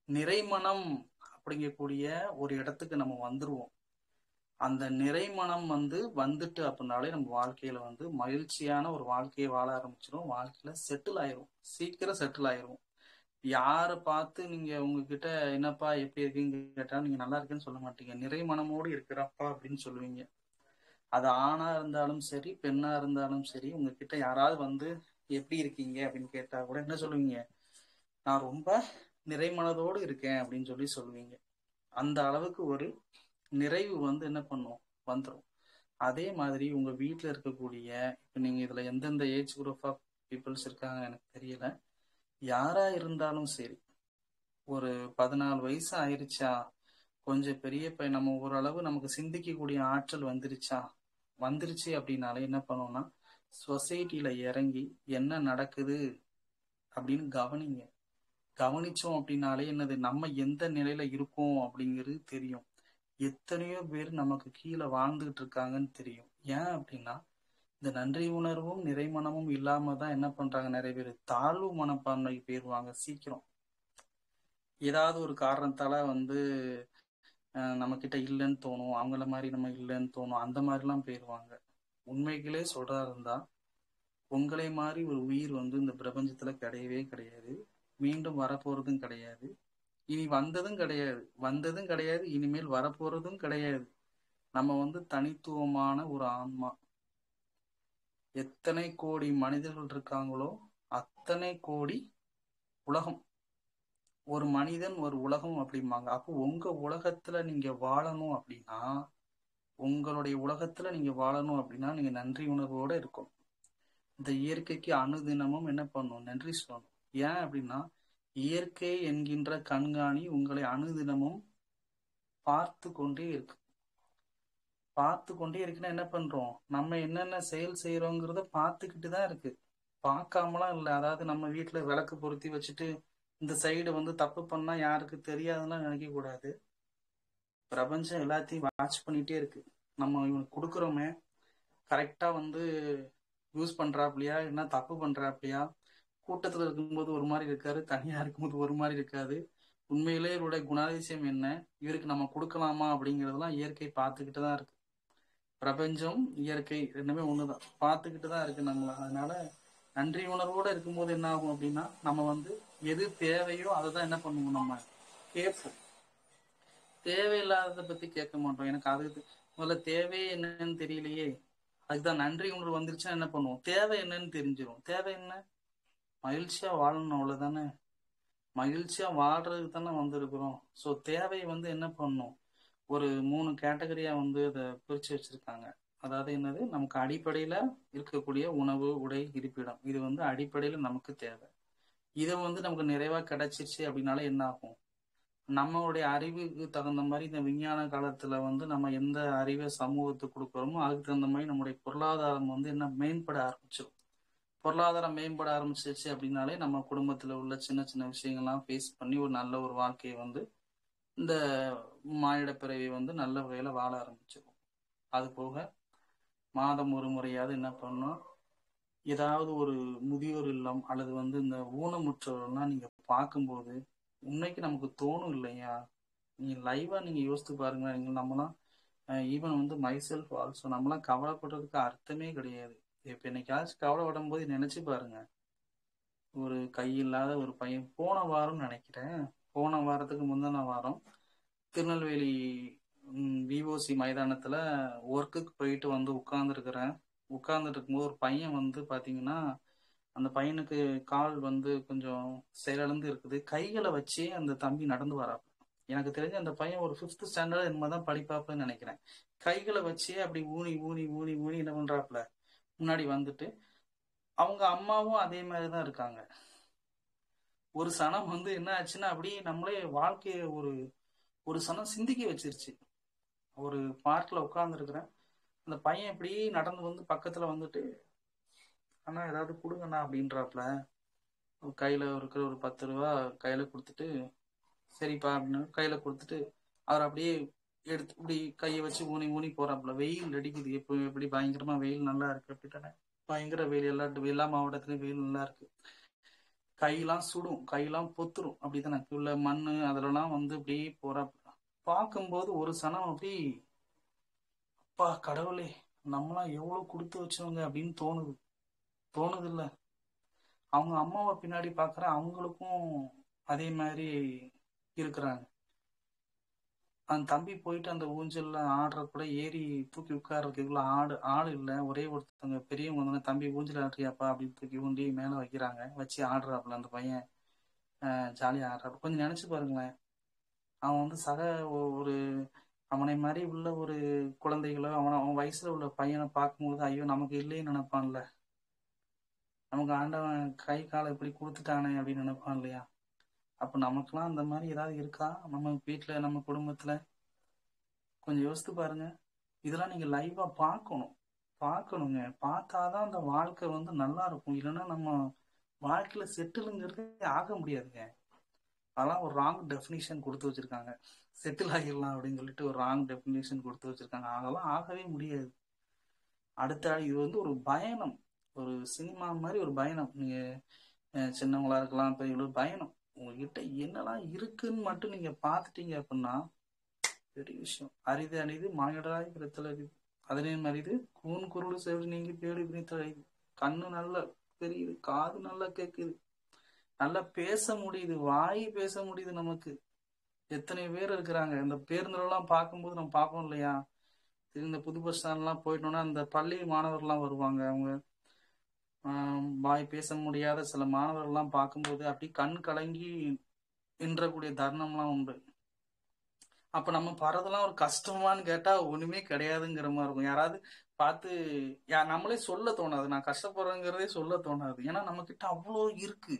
நிறைமனம் அப்படிங்கக்கூடிய ஒரு இடத்துக்கு நம்ம வந்துருவோம். அந்த நிறைமனம் வந்துட்டு அப்படின்னாலே நம்ம வாழ்க்கையில வந்து மகிழ்ச்சியான ஒரு வாழ்க்கையை வாழ ஆரம்பிச்சிடும். வாழ்க்கையில செட்டில் ஆயிரும், சீக்கிரம் செட்டில் ஆயிரும். யாரை பார்த்து நீங்க உங்ககிட்ட என்னப்பா எப்படி இருக்கீங்க கேட்டா நீங்க நல்லா இருக்குன்னு சொல்ல மாட்டீங்க, நிறைமனமோடு இருக்கிறப்பா அப்படின்னு சொல்லுவீங்க. அது ஆணா இருந்தாலும் சரி பெண்ணா இருந்தாலும் சரி, உங்ககிட்ட யாராவது வந்து எப்படி இருக்கீங்க அப்படின்னு கேட்டா கூட என்ன சொல்லுவீங்க, நான் ரொம்ப நிறைமனதோடு இருக்கேன் அப்படின்னு சொல்லி சொல்லுவீங்க. அந்த அளவுக்கு ஒரு நிறைவு வந்து என்ன பண்ணும், வந்துடும். அதே மாதிரி உங்க வீட்டில் இருக்கக்கூடிய, இப்போ நீங்க இதுல எந்தெந்த ஏஜ் குரூப் ஆஃப் பீப்புள்ஸ் இருக்காங்க எனக்கு தெரியல, யாரா இருந்தாலும் சரி, ஒரு 14 வயசு ஆயிருச்சா, கொஞ்சம் பெரிய பையன், நம்ம ஓரளவு நமக்கு சிந்திக்கக்கூடிய ஆற்றல் வந்துருச்சு அப்படின்னாலே என்ன பண்ணுவோம்னா, சொசைட்டில இறங்கி என்ன நடக்குது அப்படின்னு கவனிங்க. கவனிச்சோம் அப்படின்னாலே என்னது, நம்ம எந்த நிலையில இருக்கோம் அப்படிங்கிறது தெரியும். எத்தனையோ பேர் நமக்கு கீழே வாழ்ந்துகிட்டு இருக்காங்கன்னு தெரியும். ஏன் அப்படின்னா, இந்த நன்றி உணர்வும் நிறைமனமும் இல்லாம தான் என்ன பண்றாங்க, நிறைய பேர் தாழ்வு மனப்பான்மைக்கு போயிருவாங்க சீக்கிரம். ஏதாவது ஒரு காரணத்தால நம்ம கிட்ட இல்லைன்னு தோணும், அவங்கள மாதிரி நம்ம இல்லைன்னு தோணும், அந்த மாதிரிலாம் போயிருவாங்க. உண்மைகளே சொல்றா இருந்தா, உங்களை மாதிரி ஒரு உயிர் இந்த பிரபஞ்சத்துல கிடையவே கிடையாது. மீண்டும் வரப்போறதும் கிடையாது. இனி வந்ததும் கிடையாது, இனிமேல் வரப்போறதும் கிடையாது. நம்ம தனித்துவமான ஒரு ஆன்மா. எத்தனை கோடி மனிதர்கள் இருக்காங்களோ அத்தனை கோடி உலகம். ஒரு மனிதன் ஒரு உலகம் அப்படிம்பாங்க. அப்போ உங்க உலகத்துல நீங்க வாழணும் அப்படின்னா, நீங்க நன்றி உணர்வோட இருக்கணும். இந்த இயற்கைக்கு அனுதினமும் என்ன பண்ணணும், நன்றி சொல்லணும். ஏன் அப்படின்னா, இயற்கை என்கின்ற கண்காணி உங்களை அனுதினமும் பார்த்து கொண்டே இருக்குன்னா என்ன பண்றோம், நம்ம என்னென்ன செயல் செய்யறோங்கிறத பார்த்துக்கிட்டு தான் இருக்கு, பார்க்காமலாம் இல்லை. அதாவது நம்ம வீட்டுல விளக்கு பொருத்தி வச்சுட்டு இந்த சைடு தப்பு பண்ணா யாருக்கு தெரியாதுன்னா நினைக்க கூடாது. பிரபஞ்சம் எல்லாத்தையும் வாட்ச் பண்ணிட்டே இருக்கு. நம்ம இவனுக்கு கொடுக்குறோமே, கரெக்டா யூஸ் பண்றாப்லையா, என்ன தப்பு பண்றாப்லையா, கூட்டத்துல இருக்கும்போது ஒரு மாதிரி இருக்காரு, தனியா இருக்கும்போது ஒரு மாதிரி இருக்காது, உண்மையிலே இவருடைய குணாதிசயம் என்ன, இவருக்கு நம்ம கொடுக்கலாமா அப்படிங்கிறதெல்லாம் இயற்கை பார்த்துக்கிட்டு தான் இருக்கு. பிரபஞ்சம் இயற்கை ரெண்டுமே ஒண்ணுதான், பார்த்துக்கிட்டு தான் இருக்கு நம்மள. அதனால நன்றி உணர்வோட இருக்கும்போது என்ன ஆகும் அப்படின்னா, நம்ம எது தேவையோ அதை தான் என்ன பண்ணுவோம், நம்ம கேட்போம். தேவையில்லாததை பத்தி கேட்க மாட்டோம். எனக்கு அது முதல்ல தேவை என்னன்னு தெரியலையே, அதுதான் நன்றி உணர்வு வந்துருச்சுன்னா என்ன பண்ணுவோம், தேவை என்னன்னு தெரிஞ்சிடும். தேவை என்ன, மகிழ்ச்சியா வாழணும், அவ்வளவுதானே. மகிழ்ச்சியா வாழ்றதுக்கு தானே வந்திருக்கிறோம். ஸோ தேவை என்ன பண்ணும், ஒரு 3 கேட்டகரியா அதை பிரிச்சு வச்சிருக்காங்க. அதாவது என்னது, நமக்கு அடிப்படையில இருக்கக்கூடிய உணவு, உடை, இருப்பிடம், இது அடிப்படையில நமக்கு தேவை. இதை நமக்கு நிறைவா கிடைச்சிருச்சு அப்படின்னால என்ன ஆகும், நம்மளுடைய அறிவுக்கு தகுந்த மாதிரி இந்த விஞ்ஞான காலத்துல நம்ம எந்த அறிவை சமூகத்துக்கு கொடுக்குறோமோ அதுக்கு தகுந்த மாதிரி நம்முடைய பொருளாதாரம் என்ன மேம்பட ஆரம்பிச்சிடும். பொருளாதாரம் மேம்பட ஆரம்பிச்சிருச்சு அப்படின்னாலே நம்ம குடும்பத்துல உள்ள சின்ன சின்ன விஷயங்கள்லாம் ஃபேஸ் பண்ணி ஒரு நல்ல ஒரு வாழ்க்கையை இந்த மானிட பிறவி நல்ல வகையில வாழ ஆரம்பிச்சிடும். அது போக மாதம் ஒரு முறையாவது என்ன பண்ணணும், ஏதாவது ஒரு முதியோர் இல்லம் அல்லது இந்த ஊனமுற்றவர்கள்லாம் நீங்க பார்க்கும்போது உண்மைக்கு நமக்கு தோணும் இல்லையா, நீங்க லைவா நீங்க யோசித்து பாருங்க. நம்மலாம் ஈவன் மைசெல்ஃப் ஆல்சோ, நம்மளாம் கவலைப்படுறதுக்கு அர்த்தமே கிடையாது. இப்ப என்னைக்காச்சும் கவலைப்படும் போது நினைச்சு பாருங்க, ஒரு கை இல்லாத ஒரு பையன் போன வாரம் நினைக்கிறேன், போன வாரத்துக்கு முந்தின வாரம் திருநெல்வேலி விஓசி மைதானத்துல ஒர்க்குக்கு போயிட்டு உட்கார்ந்துட்டு இருக்கும்போது ஒரு பையன் பாத்தீங்கன்னா, அந்த பையனுக்கு கால் கொஞ்சம் செயலிழந்து இருக்குது, கைகளை வச்சு அந்த தம்பி நடந்து வராப்புல. எனக்கு தெரிஞ்ச அந்த பையன் ஒரு 5th ஸ்டாண்டர்ட் என்னமாதான் படிப்பாப்புன்னு நினைக்கிறேன். கைகளை வச்சு அப்படி ஊனி ஊனி ஊனி ஊனி என்ன பண்றாப்புல முன்னாடி வந்துட்டு, அவங்க அம்மாவும் அதே மாதிரிதான் இருக்காங்க. ஒரு சனம் என்ன ஆச்சுன்னா, அப்படியே நம்மளே வாழ்க்கைய ஒரு சனம் சிந்திக்க வச்சிருச்சு. ஒரு பார்க்ல உட்கார்ந்துருக்கிறேன், அந்த பையன் இப்படி நடந்து பக்கத்துல வந்துட்டு, அண்ணா ஏதாவது கொடுங்கண்ணா அப்படின்றாப்புல. கையில இருக்கிற ஒரு 10 ரூபா கையில கொடுத்துட்டு, சரிப்பா அப்படின்னு கையில கொடுத்துட்டு அவர் அப்படியே எடுத்து இப்படி கையை வச்சு ஊனி ஊனி போறாப்புல. வெயில் அடிக்குது, எப்படி பயங்கரமா வெயில் நல்லா இருக்கு அப்படித்தானே, பயங்கர வெயில், எல்லா மாவட்டத்திலயும் வெயில் நல்லா இருக்கு. கையெல்லாம் சுடும், கையெல்லாம் பொத்துரும் அப்படித்தானே, உள்ள மண்ணு அதுலலாம் அப்படியே போறாப்புல. பார்க்கும்போது ஒரு சனம் அப்படி, அப்பா கடவுளே, நம்மளாம் எவ்வளவு கொடுத்து வச்சவங்க அப்படின்னு தோணுது இல்ல. அவங்க அம்மாவை பின்னாடி பாக்குறேன், அவங்களுக்கும் அதே மாதிரி இருக்கிறாங்க. அந்த தம்பி போயிட்டு அந்த ஊஞ்சல்ல ஆடுற கூட ஏறி தூக்கி உட்கார்றதுக்குள்ள ஆள் இல்லை, ஒரே ஒருத்தவங்க பெரியவங்க தம்பி ஊஞ்சல் ஆடுறியாப்பா அப்படின்னு தூக்கி ஊண்டி மேல வைக்கிறாங்க, வச்சு ஆடுறாப்புல. அந்த பையன் ஜாலியா ஆடுறாப்புல. கொஞ்சம் நினைச்சு பாருங்களேன், அவன் சக ஒரு அவனை மாதிரி உள்ள ஒரு குழந்தைகளோ அவன் வயசுல உள்ள பையனை பார்க்கும்போது ஐயோ நமக்கு இல்லைன்னு நினைப்பான்ல. நமக்கு ஆண்டவன் கை காலை இப்படி கொடுத்துட்டானே அப்படின்னு நினைப்பான் இல்லையா? அப்ப நமக்கெல்லாம் அந்த மாதிரி ஏதாவது இருக்கா நம்ம வீட்டுல நம்ம குடும்பத்துல? கொஞ்சம் யோசித்து பாருங்க. இதெல்லாம் நீங்க லைவா பார்க்கணுங்க. பார்த்தாதான் அந்த வாழ்க்கை நல்லா இருக்கும். இல்லைன்னா நம்ம வாழ்க்கையில செட்டிலுங்கிறது ஆக முடியாதுங்க. அதெல்லாம் ஒரு ராங் டெஃபினிஷன் கொடுத்து வச்சிருக்காங்க. செட்டில் ஆகிடலாம் அப்படின்னு சொல்லிட்டு ஒரு ராங் டெஃபினிஷன் கொடுத்து வச்சிருக்காங்க. அதெல்லாம் ஆகவே முடியாது. அடுத்த இது ஒரு பயணம், ஒரு சினிமா மாதிரி ஒரு பயணம். நீங்க சின்னவங்களா இருக்கலாம், பெரியவங்களும் பயணம். உங்ககிட்ட என்னெல்லாம் இருக்குன்னு மட்டும் நீங்க பாத்துட்டீங்க அப்படின்னா பெரிய விஷயம். அரிது அரிது மானிடராய் பிறத்தல் அரிது, அதனே மரிது கூன் குருள் செவி நீங்கி பேடி பிடித்தல் அரிது. கண்ணு நல்லா தெரியுது, காது நல்லா கேட்குது, நல்லா பேச முடியுது, வாய் பேச முடியுது. நமக்கு எத்தனை பேர் இருக்கிறாங்க. இந்த பேருந்துலாம் பார்க்கும்போது நம்ம பார்ப்போம் இல்லையா? இந்த புது பஸ் ஸ்டாண்ட்லாம் போயிட்டோம்னா அந்த பள்ளி மாணவர்லாம் வருவாங்க. அவங்க வாய் பேச முடியாத சில மாணவர்கள்லாம் பார்க்கும்போது அப்படி கண் கலங்கி நின்றக்கூடிய தருணம்லாம் உண்டு. அப்ப நம்ம பாடுறதெல்லாம் ஒரு கஷ்டமான்னு கேட்டா ஒண்ணுமே கிடையாதுங்கிற மாதிரி இருக்கும். யாராவது பார்த்து நம்மளே சொல்ல தோணாது, நான் கஷ்டப்படுறேங்கிறதே சொல்ல தோணாது. ஏன்னா நம்ம கிட்ட அவ்வளோ இருக்கு,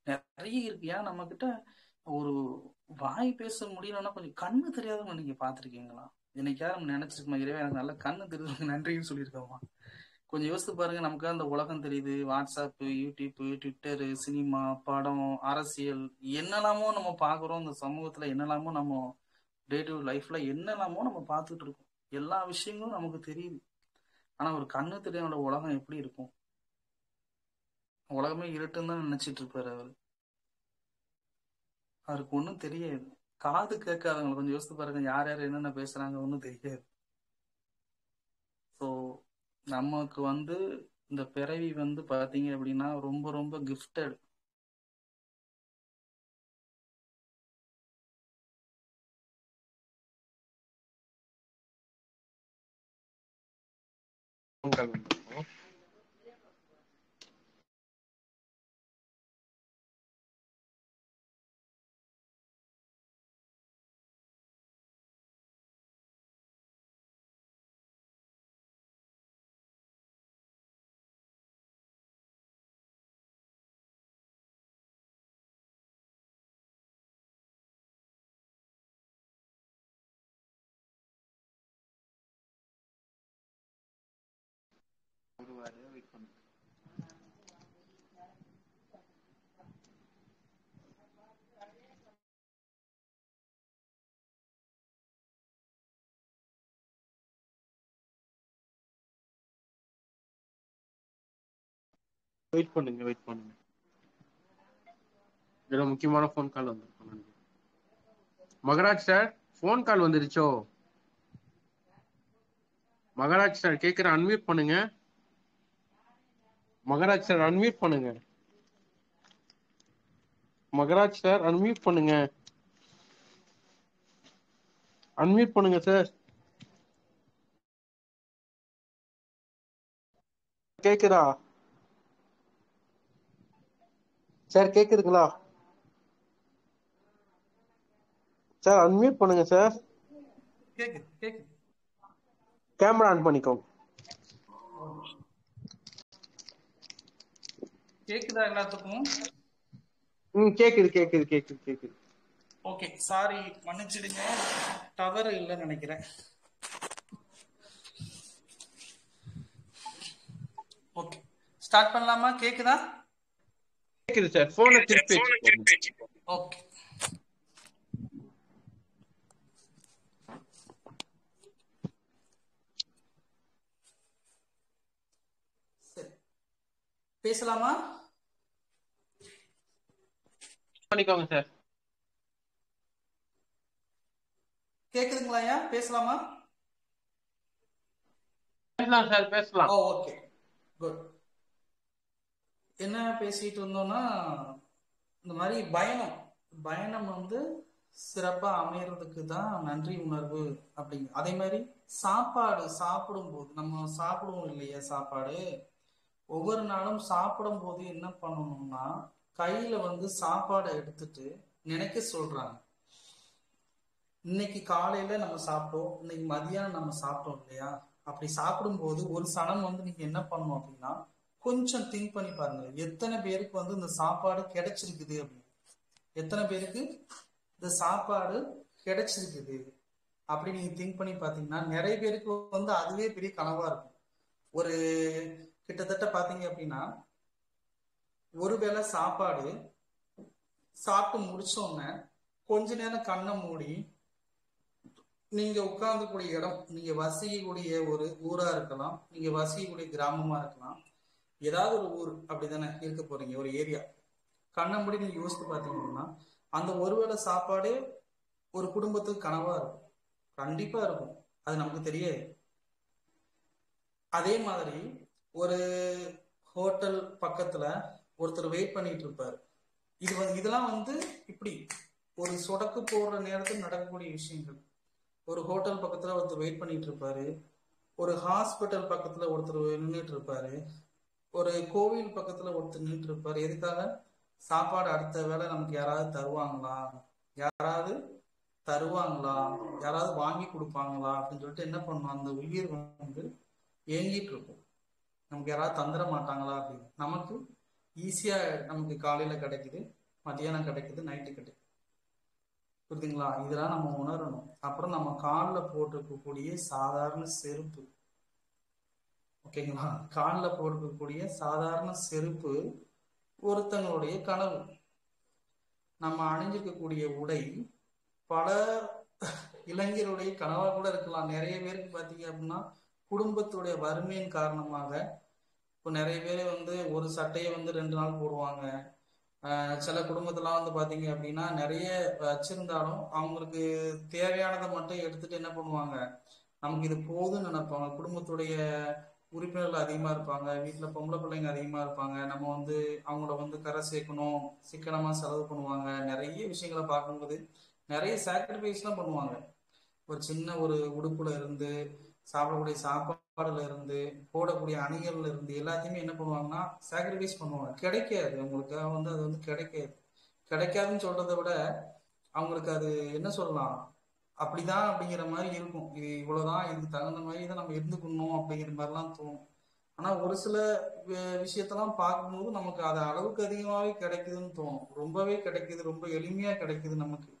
நிறைய இருக்கு. ஏன் நம்ம கிட்ட ஒரு வாய் பேச முடியலன்னா கொஞ்சம் கண்ணு தெரியாதவங்க நீங்க பாத்திருக்கீங்களா? என்னைக்காவது நம்ம நினைச்சிருக்கோமா இறைவன் எனக்கு நல்ல கண்ணு தெரியுது நன்றின்னு சொல்லியிருக்கோமா? கொஞ்சம் யோசித்து பாருங்க. நமக்கு அந்த உலகம் தெரியுது, வாட்ஸ்அப், யூடியூப், ட்விட்டரு, சினிமா, படம், அரசியல், என்னெல்லாமோ நம்ம பாக்குறோம். இந்த சமூகத்துல என்னெல்லாமோ நம்ம டே டு லைஃப்ல என்னெல்லாமோ நம்ம பார்த்துட்டு இருக்கோம். எல்லா விஷயங்களும் நமக்கு தெரியுது. ஆனா ஒரு கண்ணு தெரியாத உலகம் எப்படி இருக்கும்? உலகமே இருட்டுன்னு தான் நினைச்சிட்டு இருப்பாரு அவரு. அவருக்கு ஒன்றும் தெரியாது. காது கேட்காதவங்களை கொஞ்சம் யோசித்து பாருங்க. யார் யார் என்னென்ன பேசுறாங்க ஒன்றும் தெரியாது. ஸோ நமக்கு இந்த பிறவி பாத்தீங்க அப்படின்னா ரொம்ப ரொம்ப கிஃப்டட். வெயிட் பண்ணுங்க. இதுல முக்கியமான போன் கால் வந்து. மகராஜ் சார், போன் கால் வந்துருச்சோ? மகராஜ் சார் கேக்குற, அன்மியூட் பண்ணுங்க. மகராஜ் சார் அன்மியூட் பண்ணுங்க. மகராஜ் சார் அன்மியூட் பண்ணுங்க. அன்மியூட் பண்ணுங்க சார். கேக்குதா சார்? கேக்குதுங்களா சார்? அன்மியூட் பண்ணுங்க சார். கேக்குது. கேமரா ஆன் பண்ணிக்கோங்க. கேக்குதா எல்லாத்துக்கும்? கேக்குது. ஓகே, சாரி, மன்னிச்சிடுங்க, டவர் இல்லைன்னு நினைக்கிறேன். ஓகே, ஸ்டார்ட் பண்ணலாமா? கேக்குதா? கேக்குது சார். போனை திருப்பி ஓகே. சரி, பேசலாமா? பண்ணிக்கோங்க சார். கேக்குதுங்களா? ஐயா பேசலாமா? பேசலாம் சார், பேசலாம். Okay, good. என்ன பேசிட்டு இருந்தோம்னா, இந்த மாதிரி பயணம் சிறப்பா அமையறதுக்கு தான் நன்றி உணர்வு அப்படிங்க. அதே மாதிரி சாப்பிடும் போது நம்ம சாப்பிடுவோம் இல்லையா? சாப்பாடு ஒவ்வொரு நாளும் சாப்பிடும் போது என்ன பண்ணணும்னா, கையில சாப்பாடை எடுத்துட்டு நினைக்க சொல்றாங்க. இன்னைக்கு காலையில நம்ம சாப்பிட்டோம், இன்னைக்கு மதியானம் நம்ம சாப்பிட்டோம் இல்லையா? அப்படி சாப்பிடும்போது ஒரு சனம் வந்து நீங்க என்ன பண்ணணும் அப்படின்னா, கொஞ்சம் திங்க் பண்ணி பாருங்க, எத்தனை பேருக்கு வந்து இந்த சாப்பாடு கிடைச்சிருக்குது அப்படின்னு. எத்தனை பேருக்கு இந்த சாப்பாடு கிடைச்சிருக்குது அப்படி நீங்க திங்க் பண்ணி பாத்தீங்கன்னா, நிறைய பேருக்கு வந்து அதுவே பெரிய கனவா இருக்கும். ஒரு கிட்டத்தட்ட பாத்தீங்க அப்படின்னா, ஒருவேளை சாப்பாடு சாப்பிட்டு முடிச்சோன்னே கொஞ்ச நேரம் கண்ணை மூடி நீங்க உட்கார்ந்துக்கூடிய இடம், நீங்க வசிக்கக்கூடிய ஒரு ஊரா இருக்கலாம், நீங்க வசிக்கக்கூடிய கிராமமா இருக்கலாம், ஏதாவது ஒரு ஊர் அப்படிதானே இருக்க போறீங்க, ஒரு ஏரியா. கண்ணை மூடி நீங்க யோசித்து பாத்தீங்கன்னா, அந்த ஒருவேளை சாப்பாடு ஒரு குடும்பத்துக்கு கனவா இருக்கும், கண்டிப்பா இருக்கும், அது நமக்கு தெரியாது. அதே மாதிரி ஒரு ஹோட்டல் பக்கத்துல ஒருத்தர் வெயிட் பண்ணிட்டு இருப்பாரு. இதெல்லாம் வந்து இப்படி ஒரு சொடக்கு போடுற நேரத்தில் நடக்கக்கூடிய விஷயங்கள். ஒரு ஹோட்டல் பக்கத்துல ஒருத்தர் வெயிட் பண்ணிட்டு இருப்பாரு, ஒரு ஹாஸ்பிட்டல் பக்கத்துல ஒருத்தர் நின்றுட்டு இருப்பாரு, ஒரு கோவில் பக்கத்துல ஒருத்தர் நின்றுட்டு இருப்பாரு. எதுக்காக? சாப்பாடு அடுத்த வேளை நமக்கு யாராவது தருவாங்களா, யாராவது தருவாங்களா, யாராவது வாங்கி கொடுப்பாங்களா அப்படின்னு சொல்லிட்டு என்ன பண்ணும், அந்த உயிர் வந்து ஏங்கிட்டு இருக்கும். நமக்கு யாராவது தந்துட மாட்டாங்களா அப்படின்னு. நமக்கு ஈஸியா நமக்கு காலையில கிடைக்குது, மதியானம் கிடைக்குது, நைட்டு கிடைக்குது. புரியுதுங்களா? இதெல்லாம் நம்ம உணரணும். அப்புறம் நம்ம காலில் போட்டிருக்கக்கூடிய சாதாரண செருப்பு, ஓகேங்களா? காலில் போட்டிருக்கக்கூடிய சாதாரண செருப்பு ஒருத்தங்களுடைய கனவு. நம்ம அணிஞ்சிருக்கக்கூடிய உடை பல இளைஞருடைய கனவா கூட இருக்கலாம். நிறைய பேருக்கு பார்த்தீங்க அப்படின்னா, குடும்பத்துடைய வறுமையின் காரணமாக இப்போ நிறைய பேர் வந்து ஒரு சட்டையை வந்து 2 நாள் போடுவாங்க. சில குடும்பத்தெல்லாம் வந்து பாத்தீங்க அப்படின்னா, நிறைய வச்சிருந்தாலும் அவங்களுக்கு தேவையானதை மட்டும் எடுத்துட்டு என்ன பண்ணுவாங்க, நமக்கு இது போதும்னு நினைப்பாங்க. குடும்பத்துடைய உறுப்பினர்கள் அதிகமா இருப்பாங்க, வீட்டுல பொம்பளை பிள்ளைங்க அதிகமா இருப்பாங்க, நம்ம வந்து அவங்கள வந்து கரை சேர்க்கணும், சிக்கனமா செலவு பண்ணுவாங்க. நிறைய விஷயங்களை பார்க்கும்போது நிறைய சாக்ரிஃபைஸ் எல்லாம் பண்ணுவாங்க. ஒரு சின்ன ஒரு உடுப்புல இருந்து, சாப்பிடக்கூடிய சாப்பாடுல இருந்து, போடக்கூடிய அணிகள்ல இருந்து எல்லாத்தையுமே என்ன பண்ணுவாங்கன்னா சாக்ரிஃபைஸ் பண்ணுவாங்க. கிடைக்காது அவங்களுக்கு வந்து, அது வந்து கிடைக்காது. கிடைக்காதுன்னு சொல்றதை விட அவங்களுக்கு அது என்ன சொல்லலாம், அப்படிதான் அப்படிங்கிற மாதிரி இருக்கும். இது இவ்வளவுதான், இதுக்கு தகுந்த மாதிரி தான் நம்ம இருந்துக்கணும் அப்படிங்கிற மாதிரிலாம் தோணும். ஆனா ஒரு சில விஷயத்தெல்லாம் பார்க்கும்போது நமக்கு அது அளவுக்கு அதிகமாவே கிடைக்குதுன்னு தோணும். ரொம்பவே கிடைக்குது, ரொம்ப எளிமையா கிடைக்குது நமக்கு.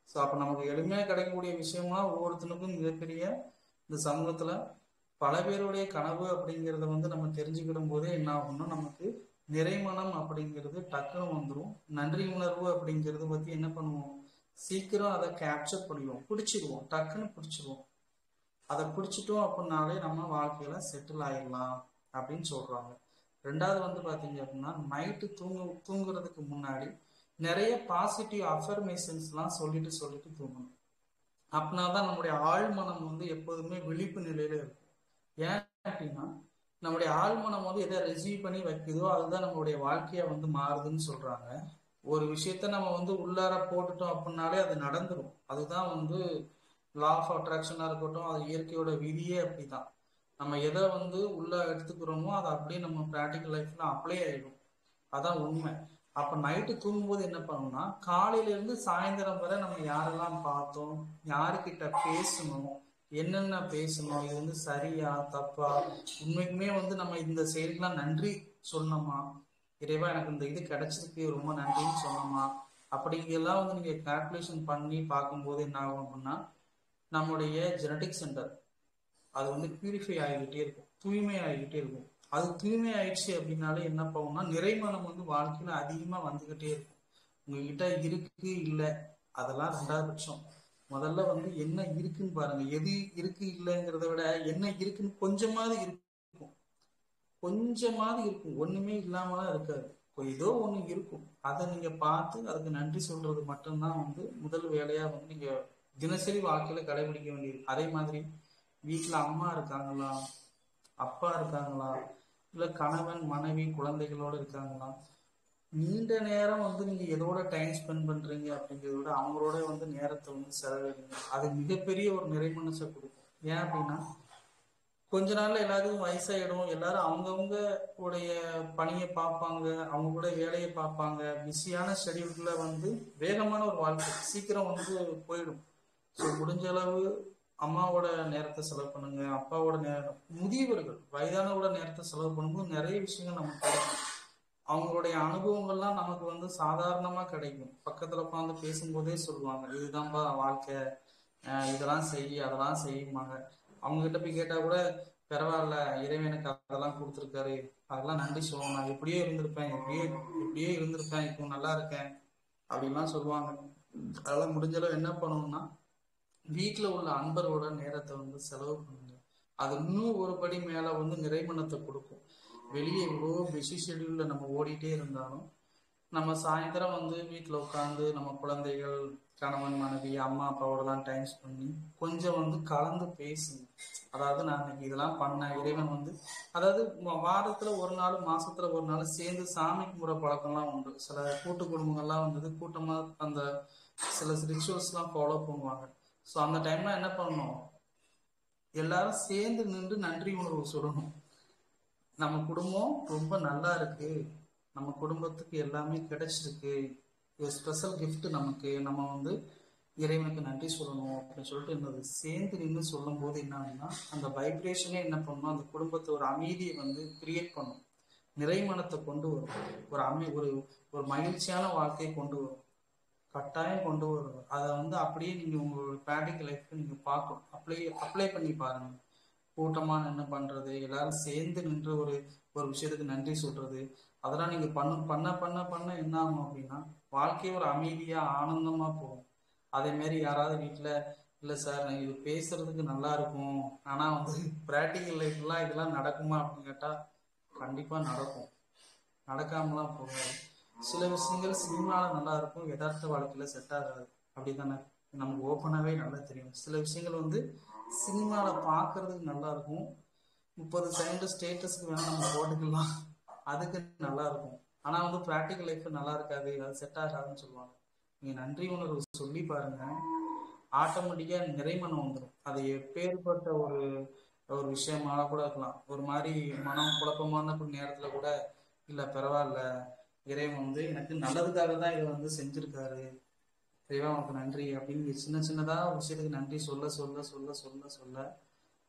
ஸோ அப்போ நமக்கு எளிமையாக கிடைக்கக்கூடிய விஷயம்லாம் ஒவ்வொருத்தனுக்கும் மிகப்பெரிய இந்த சமூகத்தில் பல பேருடைய கனவு அப்படிங்கிறத வந்து நம்ம தெரிஞ்சுக்கிடும் போதே என்ன ஆகும்னா, நமக்கு நிறைமனம் அப்படிங்கிறது டக்குன்னு வந்துடும். நன்றி உணர்வு அப்படிங்கிறது பற்றி என்ன பண்ணுவோம், சீக்கிரம் அதை கேப்சர் பண்ணிடுவோம், பிடிச்சிடுவோம், டக்குன்னு பிடிச்சிடுவோம். அதை பிடிச்சிட்டோம் அப்படின்னாலே நம்ம வாழ்க்கையில செட்டில் ஆயிடலாம் அப்படின்னு சொல்றாங்க. ரெண்டாவது வந்து பார்த்தீங்க அப்படின்னா, நைட்டு தூங்குறதுக்கு முன்னாடி நிறைய பாசிட்டிவ் அஃபர்மேஷன்ஸ்லாம் சொல்லிட்டு தூங்கணும். அப்படின்னா தான் நம்முடைய ஆழ்மனம் வந்து எப்போதுமே விழிப்பு நிலையில இருக்கும். ஏன் அப்படின்னா, நம்முடைய ஆழ்மனம் வந்து எதை ரிசீவ் பண்ணி வைக்குதோ அதுதான் நம்மளுடைய வாழ்க்கையா வந்து மாறுதுன்னு சொல்றாங்க. ஒரு விஷயத்த நம்ம வந்து உள்ளார போட்டுட்டோம் அப்படின்னாலே அது நடந்துடும். அதுதான் வந்து லா ஆஃப் அட்ராக்ஷனா இருக்கட்டும், அது இயற்கையோட விதியே அப்படிதான். நம்ம எதை வந்து உள்ள எடுத்துக்கிறோமோ அதை அப்படியே நம்ம ப்ராக்டிக்கல் லைஃப்ல அப்ளை ஆயிடும். அதான் உண்மை. அப்ப நைட்டு தூங்கும்போது என்ன பண்ணணும்னா, காலையில இருந்து சாயந்தரம் வரை நம்ம யாரெல்லாம் பார்த்தோம், யாருக்கிட்ட பேசணும், என்னென்ன பேசணும், இது வந்து சரியா தப்பா, உண்மைக்குமே வந்து நம்ம இந்த செயலுக்கெல்லாம் நன்றி சொல்லணுமா, இறைவா எனக்கு இந்த இது கிடைச்சிருக்கு ரொம்ப நன்றின்னு சொல்லணுமா, அப்படிங்கெல்லாம் வந்து நீங்க கால்குலேஷன் பண்ணி பார்க்கும்போது என்ன ஆகும் அப்படின்னா, நம்முடைய ஜெனடிக் சென்டர் அது வந்து பியூரிஃபை ஆகிக்கிட்டே இருக்கும், தூய்மை ஆகிக்கிட்டே இருக்கும். அது தூய்மை ஆயிடுச்சு அப்படின்னாலே என்ன போகும்னா, நிறைமனம் வந்து வாழ்க்கையில அதிகமா வந்துகிட்டே இருக்கும். உங்ககிட்ட இருக்கு இல்லை அதெல்லாம் ரெண்டாவது பட்சம். முதல்ல வந்து என்ன இருக்குன்னு பாருங்க. எது இருக்கு இல்லைங்கிறத விட என்ன இருக்குன்னு கொஞ்சமாவது இருக்கும், கொஞ்சமாவது இருக்கும். ஒண்ணுமே இல்லாமலாம் இருக்காது, ஏதோ ஒண்ணு இருக்கும். அதை நீங்க பார்த்து அதுக்கு நன்றி சொல்றது மட்டும்தான் வந்து முதல் வேலையா வந்து நீங்க தினசரி வாழ்க்கையில கடைபிடிக்க வேண்டியது. அதே மாதிரி வீட்டுல அம்மா இருக்காங்களா, அப்பா இருக்காங்களா, இல்ல கணவன் மனைவி குழந்தைகளோட இருக்காங்களா, நீண்ட நேரம் வந்து நீங்க எதோட டைம் ஸ்பெண்ட் பண்றீங்க அப்படிங்கிறத விட அவங்களோட வந்து நேரத்தை வந்து செலவிடுங்க. அது மிகப்பெரிய ஒரு நிறைமனசை கொடுக்கும். ஏன் அப்படின்னா, கொஞ்ச நாள்ல எல்லாருக்கும் வயசாயிடும், எல்லாரும் அவங்கவுங்க உடைய பணியை பார்ப்பாங்க, அவங்க கூட வேலையை பார்ப்பாங்க. பிஸியான ஷெடியூல்ல வந்து வேகமான ஒரு வாழ்க்கை சீக்கிரம் வந்து போயிடும். ஸோ முடிஞ்ச அளவு அம்மாவோட நேரத்தை செலவு பண்ணுங்க, அப்பாவோட நேரம், முதியவர்கள் வயதானவோட நேரத்தை செலவு பண்ணும்போது நிறைய விஷயங்கள் நமக்கு கிடைக்கும். அவங்களுடைய அனுபவங்கள்லாம் நமக்கு வந்து சாதாரணமா கிடைக்கும். பக்கத்துல உட்காந்து பேசும்போதே சொல்லுவாங்க, இதுதான்பா வாழ்க்கை, இதெல்லாம் செய் அதெல்லாம் செய்யுமாங்க. அவங்க கிட்ட போய் கேட்டா கூட பரவாயில்ல, இறைவன் எனக்கு அதெல்லாம் கொடுத்துருக்காரு, அதெல்லாம் நன்றி சொல்லணும், நான் எப்படியோ இருந்திருப்பேன், எப்படியோ இருந்திருப்பேன், இப்போ நல்லா இருக்கேன் அப்படின்லாம் சொல்லுவாங்க. அதெல்லாம் முடிஞ்சளவு என்ன பண்ணணும்னா வீட்டுல உள்ள அன்பரோட நேரத்தை வந்து செலவு பண்ணுங்க. அது இன்னும் ஒரு படி மேல வந்து நிறைமனத்தை கொடுக்கும். வெளியே இவ்வளோ பிஸி ஷெடியூல்ல நம்ம ஓடிட்டே இருந்தாலும் நம்ம சாயந்தரம் வந்து வீட்டில் உட்காந்து நம்ம குழந்தைகள், கணவன், மனைவி, அம்மா அப்பாவோடலாம் டைம் பண்ணி கொஞ்சம் வந்து கலந்து பேசுங்க. அதாவது நான் இன்னைக்கு இதெல்லாம் பண்ணேன், இறைவன் வந்து அதாவது வாரத்துல ஒரு நாள் மாசத்துல ஒரு நாள் சேர்ந்து சாமி கும்பிட்ற பழக்கம்லாம் உண்டு. சில கூட்டு குடும்பங்கள்லாம் வந்தது கூட்டமா அந்த சில ரிச்சுவல்ஸ்லாம் ஃபாலோ பண்ணுவாங்க. ஸோ அந்த டைம்ல என்ன பண்ணணும், எல்லாரும் சேர்ந்து நின்று நன்றி உணர்வு சொல்லணும். நம்ம குடும்பம் ரொம்ப நல்லா இருக்கு, நம்ம குடும்பத்துக்கு எல்லாமே கிடைச்சிருக்கு, ஒரு ஸ்பெஷல் கிஃப்ட் நமக்கு, நம்ம வந்து இறைவனுக்கு நன்றி சொல்லணும் அப்படின்னு சொல்லிட்டு என்னது சேர்ந்து நின்று சொல்லும் போது என்னன்னா அந்த வைப்ரேஷனே என்ன பண்ணணும், அந்த குடும்பத்தை ஒரு அமைதியை வந்து கிரியேட் பண்ணும், நிறைமனத்தை கொண்டு வரும், ஒரு ஒரு மகிழ்ச்சியான வாழ்க்கையை கொண்டு வரும், கட்டாயம் கொண்டு வரும். அதை வந்து அப்படியே நீங்க உங்களோட ப்ராக்டிக்கல் லைஃப்க்கு நீங்க பார்க்கணும், அப்ளை பண்ணி பாருங்க. கூட்டமா நின்று பண்றது, எல்லாரும் சேர்ந்து நின்று ஒரு ஒரு விஷயத்துக்கு நன்றி சொல்றது, அதெல்லாம் நீங்க பண்ண என்ன ஆகும் அப்படின்னா வாழ்க்கைய ஒரு அமைதியா ஆனந்தமா போகும். அதே மாதிரி யாராவது வீட்டுல இல்ல சார் இது பேசுறதுக்கு நல்லா இருக்கும், ஆனா வந்து பிராக்டிக்கல் லைஃப்லாம் இதெல்லாம் நடக்குமா அப்படின்னு கேட்டா கண்டிப்பா நடக்கும், நடக்காமலாம் போகாது. சில விஷயங்கள் சினிமால நல்லா இருக்கும், யதார்த்த வாழ்க்கையில செட் ஆகாது. அப்படித்தானே, நமக்கு ஓப்பனாவே நல்லா தெரியும். சில விஷயங்கள் வந்து சினிமால பாக்குறதுக்கு நல்லா இருக்கும், 30 செகண்ட் ஸ்டேட்டஸ்க்கு வேணா நம்ம போட்டுக்கலாம், அதுக்கு நல்லா இருக்கும். ஆனா வந்து பிராக்டிக்கல் லைஃப் நல்லா இருக்காது, அது செட் ஆகாதுன்னு சொல்லுவாங்க. நீங்க நன்றி உணர்வு சொல்லி பாருங்க, ஆட்டோமேட்டிக்கா நிறைமனம் வந்துடும். அது எப்பேற்பட்ட ஒரு ஒரு விஷயமாக கூட இருக்கலாம். ஒரு மாதிரி மனம் குழப்பமான நேரத்துல கூட இல்ல பரவாயில்ல, இறைவன் வந்து எனக்கு நல்லதுக்காக தான் இதை வந்து செஞ்சிருக்காரு, இறைவா உனக்கு நன்றி அப்படின்னு சின்ன சின்னதா விஷயத்துக்கு நன்றி சொல்ல சொல்ல சொல்ல சொல்ல சொல்ல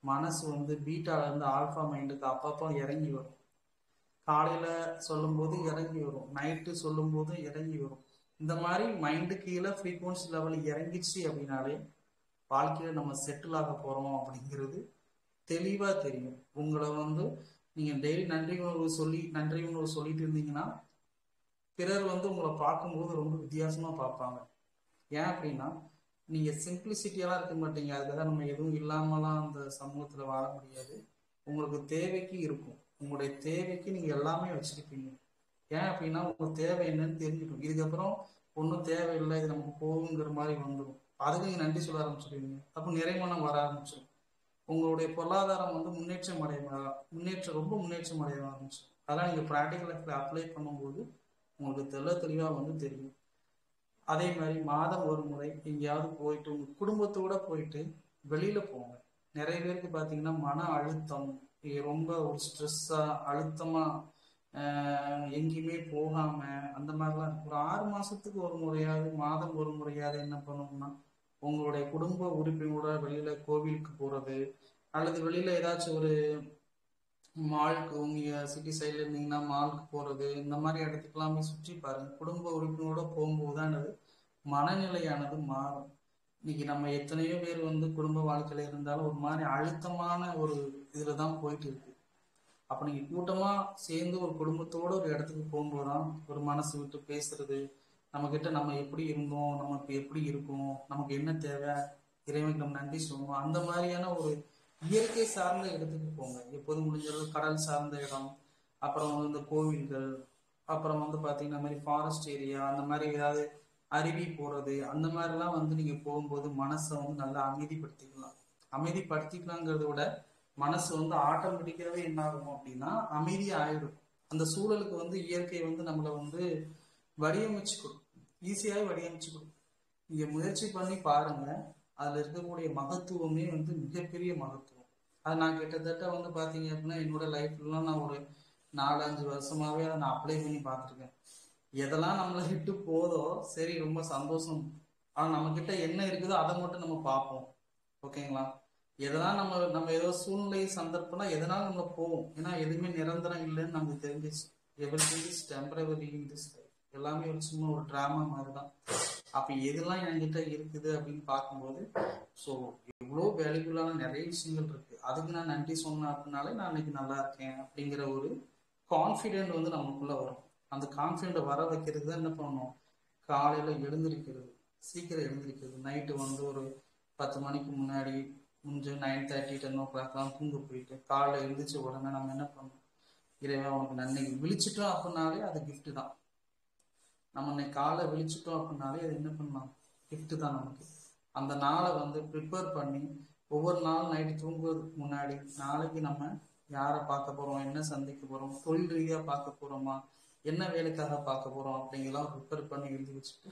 மனசு வந்து பீட்டால இருந்து ஆல்பா மைண்டுக்கு அப்பப்போ இறங்கி வரும். காலையில சொல்லும் போது இறங்கி வரும், நைட்டு சொல்லும் போது இறங்கி வரும். இந்த மாதிரி மைண்டு கீழே ஃப்ரீக்வன்சி லெவல் இறங்கிச்சு அப்படின்னாலே வாழ்க்கையில நம்ம செட்டில் ஆக போறோம் அப்படிங்கிறது தெளிவா தெரியும். உங்களை வந்து நீங்க டெய்லி நன்றி உணர்வு சொல்லிட்டு இருந்தீங்கன்னா பிறர் வந்து உங்களை பார்க்கும்போது ரொம்ப வித்தியாசமா பார்ப்பாங்க. ஏன் அப்படின்னா நீங்க சிம்பிளிசிட்டியெல்லாம் இருக்க மாட்டீங்க, அதுக்காக நம்ம எதுவும் இல்லாமலாம் அந்த சமூகத்துல வாழ முடியாது. உங்களுக்கு தேவைக்கு இருக்கும், உங்களுடைய தேவைக்கு நீங்க எல்லாமே வச்சிருப்பீங்க. ஏன் அப்படின்னா உங்க தேவை என்னன்னு தெரிஞ்சிடும். இதுக்கப்புறம் ஒன்றும் தேவையில்லை, இது நமக்கு போகுங்கிற மாதிரி வந்துடும், அதுக்கு நீங்க நன்றி சொல்ல ஆரம்பிச்சிருவீங்க. அப்போ நிறைமனம் வர ஆரம்பிச்சிடும். உங்களுடைய பொருளாதாரம் வந்து ரொம்ப முன்னேற்றம் அடைய ஆரம்பிச்சிடும். அதெல்லாம் நீங்க ப்ராக்டிக்கல் லைஃப்ல அப்ளை பண்ணும்போது உங்களுக்கு தெளிவா வந்து தெரியும். அதே மாதிரி மாதம் ஒரு முறை எங்கேயாவது போயிட்டு உங்க குடும்பத்தோட போயிட்டு வெளியில போங்க. நிறைய பேருக்கு பாத்தீங்கன்னா மன அழுத்தம், ரொம்ப ஒரு ஸ்ட்ரெஸ்ஸா அழுத்தமா எங்கேயுமே போகாம அந்த மாதிரிலாம் ஒரு 6 மாசத்துக்கு ஒரு முறையாவது மாதம் ஒரு முறையாவது என்ன பண்ணணும்னா உங்களுடைய குடும்ப உறுப்பினரோட வெளியில கோவிலுக்கு போறது, அல்லது வெளியில ஏதாச்சும் ஒரு மாலுக்கு, உங்க சிட்டி சைட்ல இருந்தீங்கன்னா மாலுக்கு போறது, இந்த மாதிரி இடத்துக்குலாம் போய் சுற்றி பாருங்க. குடும்ப உறுப்பினரோட போகும்போதுதான் மனநிலையானது மாறும். இன்னைக்கு நம்ம எத்தனையோ பேர் வந்து குடும்ப வாழ்க்கையில இருந்தாலும் ஒரு மாதிரி அழுத்தமான ஒரு இதுலதான் போயிட்டு இருக்கு. அப்ப நீங்க கூட்டமா சேர்ந்து ஒரு குடும்பத்தோட ஒரு இடத்துக்கு போகும்போதுதான் ஒரு மனசு விட்டு பேசுறது, நம்ம கிட்ட நம்ம எப்படி இருந்தோம், நமக்கு எப்படி இருக்கும், நமக்கு என்ன தேவை, இறைவனுக்கு நம்ம நன்றி சொல்லணும், அந்த மாதிரியான ஒரு இயற்கை சார்ந்த இடத்துக்கு போங்க. எப்போதும் முடிஞ்சது கடல் சார்ந்த இடம், அப்புறம் வந்து இந்த கோவில்கள், அப்புறம் வந்து பாத்தீங்கன்னா மாதிரி ஃபாரஸ்ட் ஏரியா, அந்த மாதிரி ஏதாவது அருவி போறது, அந்த மாதிரிலாம் வந்து நீங்க போகும்போது மனசை வந்து நல்லா அமைதிப்படுத்திக்கலாங்கிறத விட மனசு வந்து ஆட்டோமேட்டிக்காவே என்ன ஆகும் அப்படின்னா அமைதியா ஆயிடும். அந்த சூழலுக்கு வந்து இயற்கை வந்து நம்மளை வந்து வடிவமைச்சுக்கணும், ஈஸியாவே வடிவமைச்சுக்கணும். நீங்க முயற்சி பண்ணி பாருங்க, அதுல இருக்கக்கூடிய மகத்துவமே வந்து மிகப்பெரிய மகத்துவம். அது நான் கிட்டத்தட்ட வந்து பாத்தீங்க அப்படின்னா என்னோட லைஃப்லாம் நான் ஒரு 4-5 வருஷமாவே அதை நான் அப்ளை பண்ணி பார்த்துருக்கேன். எதெல்லாம் நம்மளை விட்டு போதோ சரி ரொம்ப சந்தோஷம், ஆனா நம்ம கிட்ட என்ன இருக்குதோ அதை மட்டும் நம்ம பார்ப்போம். ஓகேங்களா? எதனா நம்ம நம்ம ஏதோ சூழ்நிலை சந்தர்ப்பம்னா எதனால நம்ம போவோம். ஏன்னா எதுவுமே நிரந்தரம் இல்லைன்னு நமக்கு தெரிஞ்சிச்சு. Everything is temporary in this life. எல்லாமே ஒரு சும்மா ஒரு டிராமா மாதிரி தான். அப்ப எதெல்லாம் என்கிட்ட இருக்குது அப்படின்னு பார்க்கும்போது, ஸோ எவ்வளோ வேல்யூபுல்லான நிறைய விஷயங்கள் இருக்கு. அதுக்கு நான் நன்றி சொன்னேன் அப்படின்னாலே நான் இன்னைக்கு நல்லா இருக்கேன் அப்படிங்கிற ஒரு கான்ஃபிடென்ட் வந்து நமக்குள்ள வரும். அந்த கான்ஃபிடென்ட் வர வைக்கிறது தான் என்ன பண்ணணும், காலையில எழுந்திருக்கிறது, சீக்கிரம் எழுந்திருக்கிறது. நைட்டு வந்து ஒரு 10 மணிக்கு முன்னாடி முடிஞ்சு 9:30 10 o'clock தூங்க போயிட்டு காலைல எழுந்திரிச்ச உடனே நம்ம என்ன பண்ணணும், இறைவா உனக்கு நன்மை விழிச்சிட்டோம் அப்படின்னாலே அது கிஃப்ட் தான். நம்ம இன்னைக்கு காலை விழிச்சிட்டோம் அப்படின்னாலே அது என்ன பண்ணலாம், கிஃப்ட் தான் நமக்கு. அந்த நாளை வந்து ப்ரிப்பேர் பண்ணி ஒவ்வொரு நாளும் நைட்டு தூங்குறதுக்கு முன்னாடி நாளைக்கு நம்ம யாரை பார்க்க போறோம், என்ன சந்திக்க போறோம், தொழில் ரீதியாக பார்க்க போறோமா, என்ன வேலைக்காக பார்க்க போறோம் அப்படிங்கெல்லாம் ப்ரிப்பேர் பண்ணி எழுதி வச்சுட்டு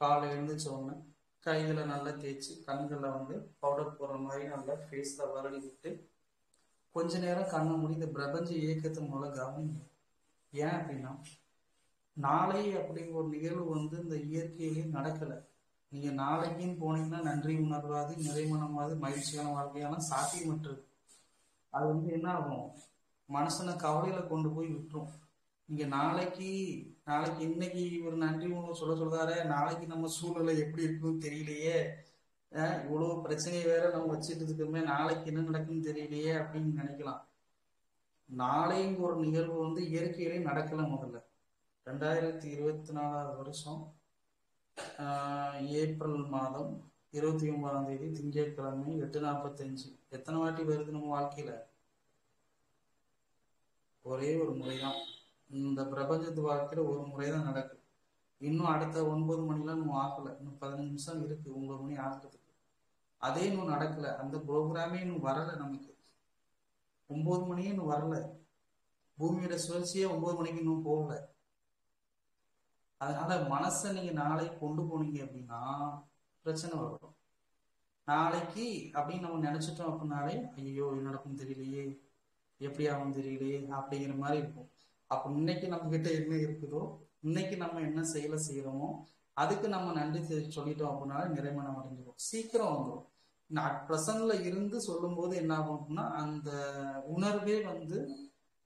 காலை எழுந்திரிச்ச உடனே கைகளை நல்லா தேய்ச்சி கண்களை வந்து பவுடர் போடுற மாதிரி நல்லா ஃபேஸ்ல வரடி விட்டு கொஞ்ச நேரம் கண்ணை மூடி இந்த பிரபஞ்ச இயக்கத்தின் மூலம் கவனிங்க. ஏன் அப்படின்னா நாளை அப்படிங்கிற ஒரு நிகழ்வு வந்து இந்த இயற்கையிலேயே நடக்கலை. நீங்க நாளைக்குன்னு போனீங்கன்னா நன்றி உணர்வாது, நிறைமனமாவது, மகிழ்ச்சியான வாழ்க்கையெல்லாம் சாத்தியமற்றது. அது வந்து என்ன ஆகும், மனுஷனை கவலையில கொண்டு போய் விட்டுரும். நீங்க நாளைக்கு நாளைக்கு இன்னைக்கு ஒரு நன்றி உணர்வு சொல்றாரு, நாளைக்கு நம்ம சூழ்நிலை எப்படி இருக்குன்னு தெரியலையே, இவ்வளவு பிரச்சனையை வேற நம்ம வச்சுட்டு இருக்கோமே, நாளைக்கு என்ன நடக்குன்னு தெரியலையே அப்படின்னு நினைக்கலாம். நாளைங்க ஒரு நிகழ்வு வந்து இயற்கையிலே நடக்கல. முதல்ல 2024 வருஷம் ஏப்ரல் மாதம் 29ஆம் தேதி திங்கட்கிழமை 8:45 எத்தனை வாட்டி வருது நம்ம வாழ்க்கையில? ஒரே ஒரு முறைதான். இந்த பிரபஞ்சத்து வாழ்க்கையில ஒரு முறைதான் நடக்குது. இன்னும் அடுத்த 9 மணிலாம் இன்னும் ஆகல. இன்னும் 15 நிமிஷம் இருக்கு 9 மணி ஆகிறதுக்கு. அதே இன்னும் நடக்கல. அந்த ப்ரோக்ராமே இன்னும் வரல. நமக்கு 9 மணியே இன்னும் வரல. பூமியோட சுழற்சியே 9 மணிக்கு இன்னும் போகல. அதனால மனசை நீங்க நாளைக்கு கொண்டு போனீங்க அப்படின்னா பிரச்சனை வரும். நாளைக்கு அப்படின்னு நம்ம நினைச்சிட்டோம் அப்படின்னாலே ஐயோ என்ன நடக்கும் தெரியலையே, எப்படி ஆகும் தெரியலையே அப்படிங்கிற மாதிரி இருக்கும். அப்ப இன்னைக்கு நம்ம கிட்ட என்ன இருக்குதோ, இன்னைக்கு நம்ம என்ன செயலை செய்யறோமோ அதுக்கு நம்ம நன்றி சொல்லிட்டோம் அப்படின்னால நிறைமனம் அடைஞ்சிடும், சீக்கிரம் வந்துடும். அட் ப்ரெசன்ட்ல இருந்து சொல்லும் போது என்ன ஆகும் அப்படின்னா அந்த உணர்வே வந்து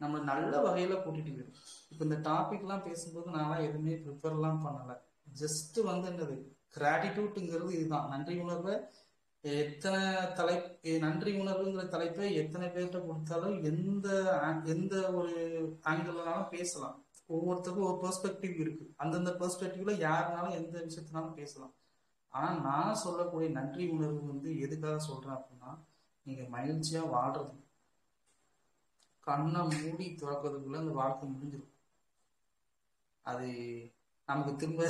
நம்ம நல்ல வகையில கூட்டிட்டு போயிடும். இப்ப இந்த டாபிக் எல்லாம் பேசும்போது நான் எதுவுமே ப்ரிப்பேர் எல்லாம் பண்ணல. ஜஸ்ட் வந்து என்னது கிராட்டிடியூட்ங்கிறது இதுதான். நன்றி உணர்வை எத்தனை நன்றி உணர்வுங்கிற தலைப்பை எத்தனை பேர்கிட்ட கொடுத்தாலும் எந்த எந்த ஒரு ஆங்கிள்னாலும் பேசலாம். ஒவ்வொருத்தருக்கும் ஒரு பெர்ஸ்பெக்டிவ் இருக்கு. அந்தந்த பெர்ஸ்பெக்டிவ்ல யாருனாலும் எந்த விஷயத்தினாலும் பேசலாம். ஆனா நான் சொல்லக்கூடிய நன்றி உணர்வு வந்து எதுக்காக சொல்றேன் அப்படின்னா, நீங்க மகிழ்ச்சியா வாழ்றது, கண்ணை மூடி திறக்கிறதுக்குள்ள அந்த வாழ்க்கை முடிஞ்சிடும். அது நமக்கு திரும்ப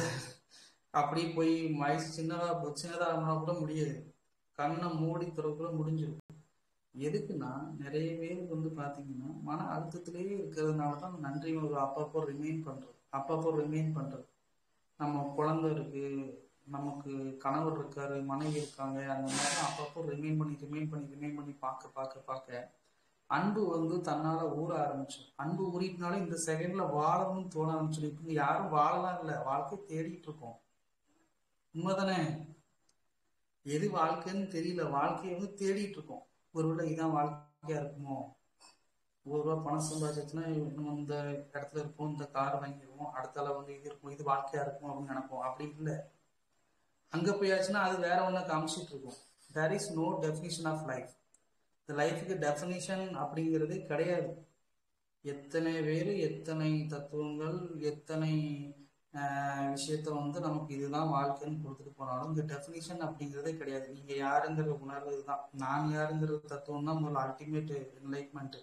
அப்படி போய் சின்னதா சின்னதா கூட முடியாது. கண்ணை மூடி திறக்குள்ள முடிஞ்சிடும். எதுக்குன்னா நிறைய பேருக்கு வந்து பாத்தீங்கன்னா மன அழுத்தத்திலேயே இருக்கிறதுனாலதான் அந்த நன்றி உணர்வு அப்பப்போ ரிமைன் பண்றது. நம்ம குழந்தை இருக்கு, நமக்கு கணவர் இருக்காரு, மனைவி இருக்காங்க, அந்த மாதிரி அப்பப்போ ரிமைன் பண்ணி பார்க்க அன்பு வந்து தன்னால ஊற ஆரம்பிச்சோம். அன்பு ஊறினாலும் இந்த செகண்ட்ல வாழணும்னு தோண ஆரம்பிச்சிடும். இப்ப யாரும் வாழலாம் இல்லை, வாழ்க்கை தேடிட்டு இருக்கோம். உண்மைதானே? எது வாழ்க்கைன்னு தெரியல, வாழ்க்கையை வந்து தேடிட்டு இருக்கோம். ஒருவேளை இதான் வாழ்க்கையா இருக்குமோ, ₹1 பணம் சம்பாதிச்சுன்னா நம்ம இந்த இடத்துல இருப்போம், இந்த கார் வாங்கிடுவோம், அடுத்தால வந்து இது இருக்கும், இது வாழ்க்கையா இருக்கும் அப்படின்னு நினைப்போம். அப்படி இல்லை. அங்க போயாச்சுன்னா அது வேற ஒண்ணு காமிச்சிட்டு இருக்கும். There is no definition of life. இந்த லைஃபுக்கு டெஃபினிஷன் அப்படிங்கிறது கிடையாது. எத்தனை பேரு எத்தனை தத்துவங்கள் எத்தனை விஷயத்த வந்து நமக்கு இதுதான் வாழ்க்கைன்னு கொடுத்துட்டு போனாலும் இந்த டெஃபினிஷன் அப்படிங்கிறதே கிடையாது. நீங்க யாருங்கிற உணர்வு இதுதான். நான் யாருங்கிற தத்துவம் தான் முதல்ல அல்டிமேட் என்லைட்மெண்ட்.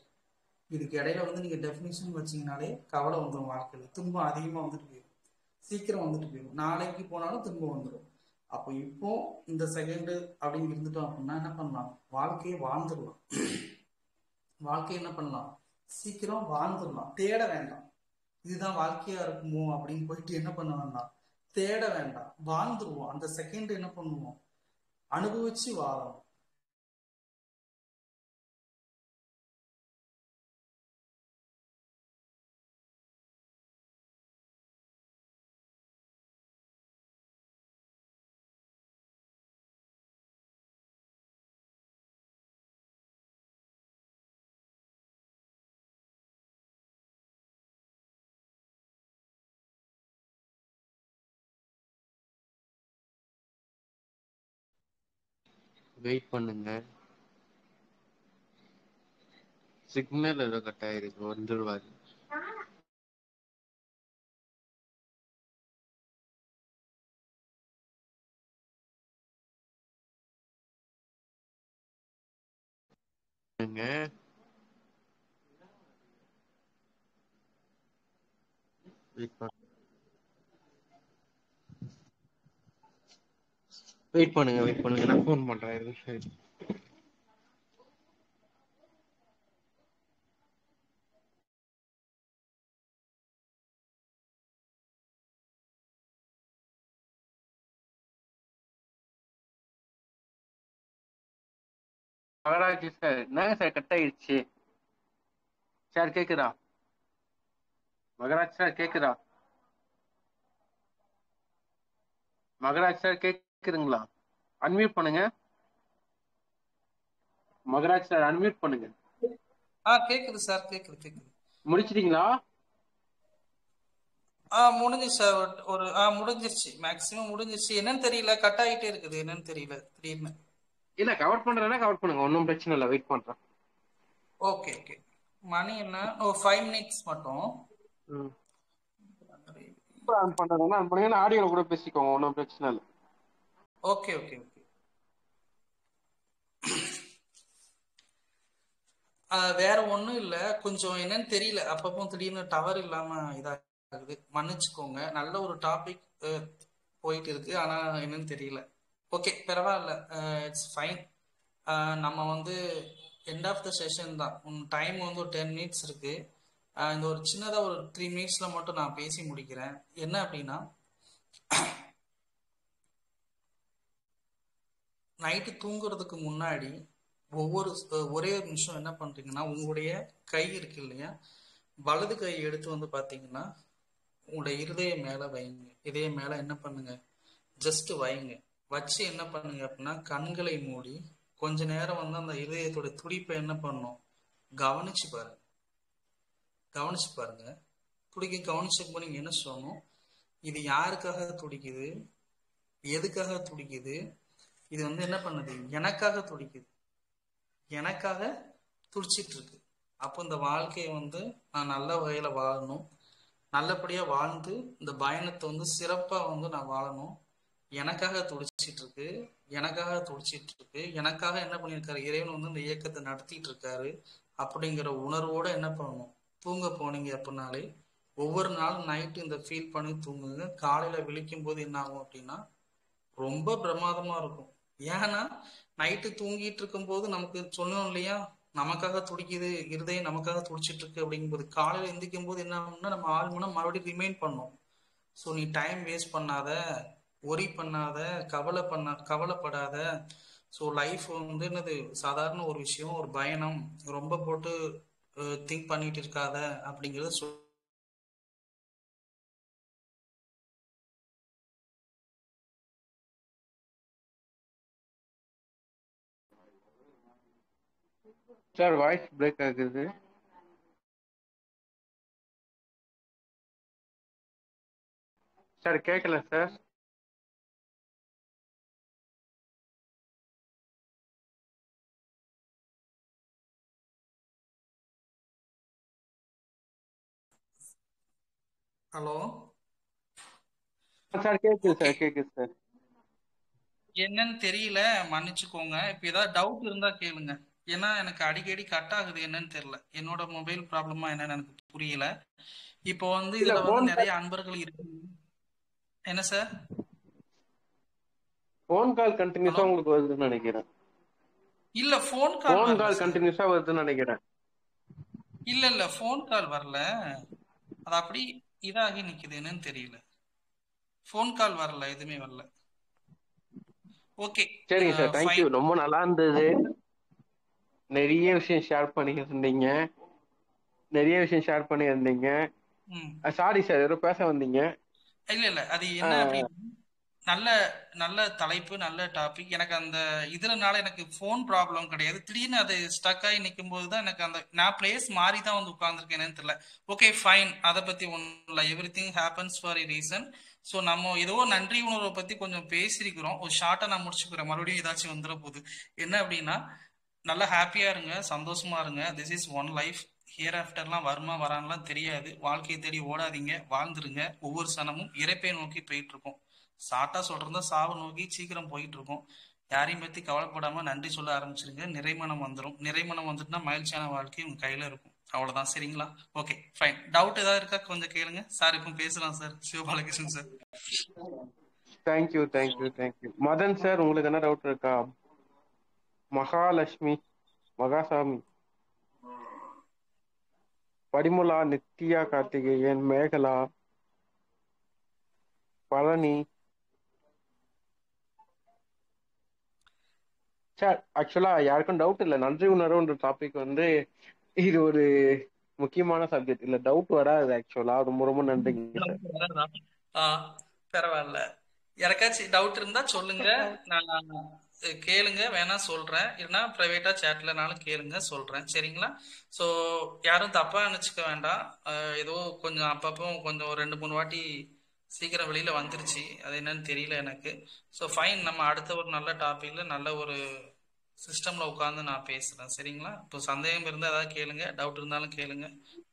இதுக்கு இடையில வந்து நீங்க டெஃபினிஷன் வச்சீங்கனாலே கவலை வந்துடும். வாழ்க்கையில துன்பம் அதிகமா வந்துட்டு போயிடும், சீக்கிரம் வந்துட்டு போயிடும். நாளைக்கு போனாலும் துன்பம் வந்துடும். அப்போ இப்போ இந்த செகண்ட் அப்படின்னு இருந்துட்டோம் அப்படின்னா என்ன பண்ணலாம், வாழ்க்கையை வாழ்ந்துடலாம். வாழ்க்கையை என்ன பண்ணலாம், சீக்கிரம் வாழ்ந்துடலாம். தேட வேண்டாம் இதுதான் வாழ்க்கையா இருக்குமோ அப்படின்னு போயிட்டு என்ன பண்ண வேண்டாம், தேட வேண்டாம். வாழ்ந்துருவோம். அந்த செகண்ட் என்ன பண்ணுவோம், அனுபவிச்சு வாழணும். வெயிட் பண்ணுங்க. சிக்னல் ஏதோ கட் ஆயிருக்கு, வந்துருவாரு. வெயிட் பண்ணுங்க, நான் ஃபோன் பண்றேன். சரி. மகாராஜ் சார், என்னங்க சார் கட் ஆயிடுச்சு? சார் கேக்குதா? மகராஜ் சார் கேக்குதா? மகராஜ் சார் கேக்குதுங்களா? அன்மியூட் பண்ணுங்க. மகராஜ் சார் அன்மியூட் பண்ணுங்க. கேக்குது சார், கேக்குது. முடிச்சிட்டீங்களா? முடிஞ்சிச்சு சார். ஒரு முடிஞ்சிருச்சு, மேக்ஸிமம் முடிஞ்சிருச்சு. என்னன்னு தெரியல, கட் ஆகிட்டே இருக்குது. என்னன்னு தெரியல திடீர்னு. இல்ல, கவர் பண்றேன்னா கவர் பண்ணுங்க, ஒன்றும் பிரச்சனை இல்லை. வெயிட் பண்றேன். ஓகே. மணி என்ன? 5 மினிட்ஸ் மட்டும். பண்றதுன்னா பண்ணுங்க, ஆடியோல கூட பேசிக்கோங்க, ஒன்றும் பிரச்சனை இல்லை. ஓகே. வேற ஒண்ணும் இல்ல, கொஞ்சம் என்னன்னு தெரியல, அப்பப்போ திடீர்னு டவர் இல்லாம இதாகுது, மன்னிச்சுக்கோங்க. நல்ல ஒரு டாபிக் போயிட்டு இருக்கு, ஆனா என்னன்னு தெரியல. ஓகே, பரவாயில்ல, இட்ஸ் ஃபைன். நம்ம வந்து எண்ட் ஆஃப் த செஷன் தான். டைம் வந்து ஒரு 10 மினிட்ஸ் இருக்கு. இந்த ஒரு சின்னதாக ஒரு 3 மினிட்ஸ்ல மட்டும் நான் பேசி முடிக்கிறேன். என்ன அப்படின்னா, நைட்டு தூங்குறதுக்கு முன்னாடி ஒரே ஒரு நிமிஷம் என்ன பண்றீங்கன்னா, உங்களுடைய கை இருக்கு இல்லையா, வலது கை எடுத்து வந்து பாத்தீங்கன்னா உங்களுடைய இருதய மேல வைங்க. இதய மேல என்ன பண்ணுங்க, ஜஸ்ட் வைங்க. வச்சு என்ன பண்ணுங்க அப்படின்னா, கண்களை மூடி கொஞ்ச நேரம் வந்து அந்த இருதயத்தோட துடிப்பை என்ன பண்ணும், கவனிச்சு பாருங்க. கவனிச்சப்போ நீங்க என்ன சொல்லணும், இது யாருக்காக துடிக்குது, எதுக்காக துடிக்குது, இது வந்து என்ன பண்ணுது, எனக்காக துடிக்குது, எனக்காக துடிச்சிட்டு இருக்கு. அப்போ இந்த வாழ்க்கையை வந்து நான் நல்ல வகையில வாழணும், நல்லபடியா வாழ்ந்து இந்த பயணத்தை வந்து சிறப்பா வந்து நான் வாழணும். எனக்காக துடிச்சிட்டு இருக்கு, எனக்காக என்ன பண்ணியிருக்காரு இறைவன் வந்து இந்த இயக்கத்தை நடத்திட்டு இருக்காரு அப்படிங்கிற உணர்வோட என்ன பண்ணணும், தூங்க போனீங்க அப்படின்னாலே ஒவ்வொரு நாளும் நைட்டு இந்த ஃபீல் பண்ணி தூங்குங்க. காலையில விழிக்கும் போது என்ன ஆகும் அப்படின்னா, ரொம்ப பிரமாதமா இருக்கும். ஏன்னா நைட்டு தூங்கிட்டு இருக்கும் போது நமக்கு சொன்னோம் இல்லையா, நமக்காக துடிக்குது இருதயம், நமக்காக துடிச்சிட்டு இருக்கு அப்படிங்கும்போது காலையில எந்திரிக்கும் போது என்ன ஆகும்னா, நம்ம ஆழ்மனம் மறுபடியும் ரிமைண்ட் பண்ணும். ஸோ நீ டைம் வேஸ்ட் பண்ணாத, ஒரி பண்ணாத, கவலைப்படாத. ஸோ லைஃப் வந்து என்னது, சாதாரண ஒரு விஷயம், ஒரு பயணம், ரொம்ப போட்டு திங்க் பண்ணிட்டு இருக்காத அப்படிங்கிறத சார் வாய்ஸ் பிரேக் ஆகுது. சார் கேட்கல சார். ஹலோ சார் கேக்குது ஓகே. சார், கேக்குது சார். என்னன்னு தெரியல, மன்னிச்சுக்கோங்க. இப்ப ஏதாவது டவுட் இருந்தா கேளுங்க. ஏன்னா எனக்கு அடிக்கடி கட் ஆகுது, என்னன்னு தெரியல, என்னோட மொபைல் ப்ராப்ளமா என்னன்னு எனக்கு புரியல. இப்போ வந்து இல்ல, இதுல வந்து போன் நிறைய அன்பர்கள் இருக்கு. என்ன சார்? Phone call hello. கண்டினியூஸா உங்களுக்கு வருதுன்னு நினைக்கிறேன். இல்ல, ஃபோன் கால் போன் வரல கால் சார். கண்டினியூஸா வருதுன்னு நினைக்கிறேன். இல்ல, ஃபோன் கால் வரல. அது அப்படி இதாகி நிக்குது, என்னன்னு தெரியல. ஃபோன் கால் வரல, எதுவுமே வரல. ஓகே. சரிங்க சார், தேங்க்யூ. ஃபைன். ரொம்ப நல்லா இருந்தது. நிறைய விஷயம் ஷேர் பண்ணியிருந்தீங்க. சாரி சார், ஏதோ பேச வந்தீங்க. இல்ல அது என்ன அப்படின்னா, நல்ல நல்ல தலைப்பு, நல்ல டாபிக். எனக்கு அந்த இதுலனால எனக்கு ஃபோன் ப்ராப்ளம் கிடையாது. திடீர்னு அது ஸ்டக் ஆகி நிற்கும் போது தான் எனக்கு அந்த நான் பிளேஸ் மாறி தான் வந்து உட்கார்ந்துருக்கேன்னு தெரியல. ஓகே ஃபைன், அதை பத்தி ஒன்றும் இல்லை. Every thing happens for a reason. So நம்ம ஏதோ நன்றி உணர்வை பத்தி கொஞ்சம் பேசியிருக்கிறோம். ஒரு ஷார்ட்டா நான் முடிச்சுக்கிறேன், மறுபடியும் ஏதாச்சும் வந்துட போகுது. என்ன அப்படின்னா, நல்லா ஹாப்பியா இருங்க, சந்தோஷமா இருங்க. This is one life. Here ஆஃப்டர்லாம் வருமா வரான்லாம் தெரியாது. வாழ்க்கையை தேடி ஓடாதீங்க, வாழ்ந்துருங்க. ஒவ்வொரு சனமும் இறைப்பை நோக்கி போயிட்டு இருக்கோம். ஷார்ட்டா சொல்றதா சாவு நோக்கி சீக்கிரம் போயிட்டு இருக்கோம். யாரையும் பத்தி கவலைப்படாம நன்றி சொல்ல ஆரம்பிச்சிருங்க. நிறைமனம் வந்துடும். நிறைமனம் வந்துட்டுனா மகிழ்ச்சியான வாழ்க்கை உங்க கையில இருக்கும். அவ்வளவுதான். சரிங்களா? Okay fine. டவுட் ஏதாவது இருக்கா கொஞ்சம் கேளுங்க சார். இப்போ பேசலாம் sir. Sivabalakrishnan sir. Thank you thank you thank you. Madhan sir, உங்களுக்கு என்ன டவுட் இருக்கா? மகாலட்சுமி, மகாசாமி, படிமுலா, நித்யா கார்த்திகேயன், மேகலா, பழனி சார். ஆக்சுவலா யாருக்கும் டவுட் இல்லை. நன்றி உணர்வுன்ற டாபிக் வந்து இது ஒரு முக்கியமான சப்ஜெக்ட். இல்ல டவுட் வராது. ஆக்சுவலா ரொம்ப ரொம்ப நன்றிங்க சார். ஆ, பரவாயில்ல. யாருக்காச்சும் டவுட் இருந்தா சொல்லுங்க. நான் கேளுங்க, வேணா சொல்றேன். இல்லைன்னா பிரைவேட்டா சேட்லனாலும் கேளுங்க, சொல்றேன். சரிங்களா? ஸோ யாரும் தப்பா நினைச்சுக்க வேண்டாம். ஏதோ கொஞ்சம் அப்பப்போ கொஞ்சம் 2-3 வாட்டி சீக்கிரம் வெளியில வந்துருச்சு, அது என்னன்னு தெரியல எனக்கு. ஸோ ஃபைன், நம்ம அடுத்த ஒரு நல்ல டாபிக்ல நல்ல ஒரு சிஸ்டம்ல உட்காந்து நான் பேசுறேன். சரிங்களா? இப்போ சந்தேகம் இருந்தா ஏதாவது கேளுங்க, டவுட் இருந்தாலும் கேளுங்க,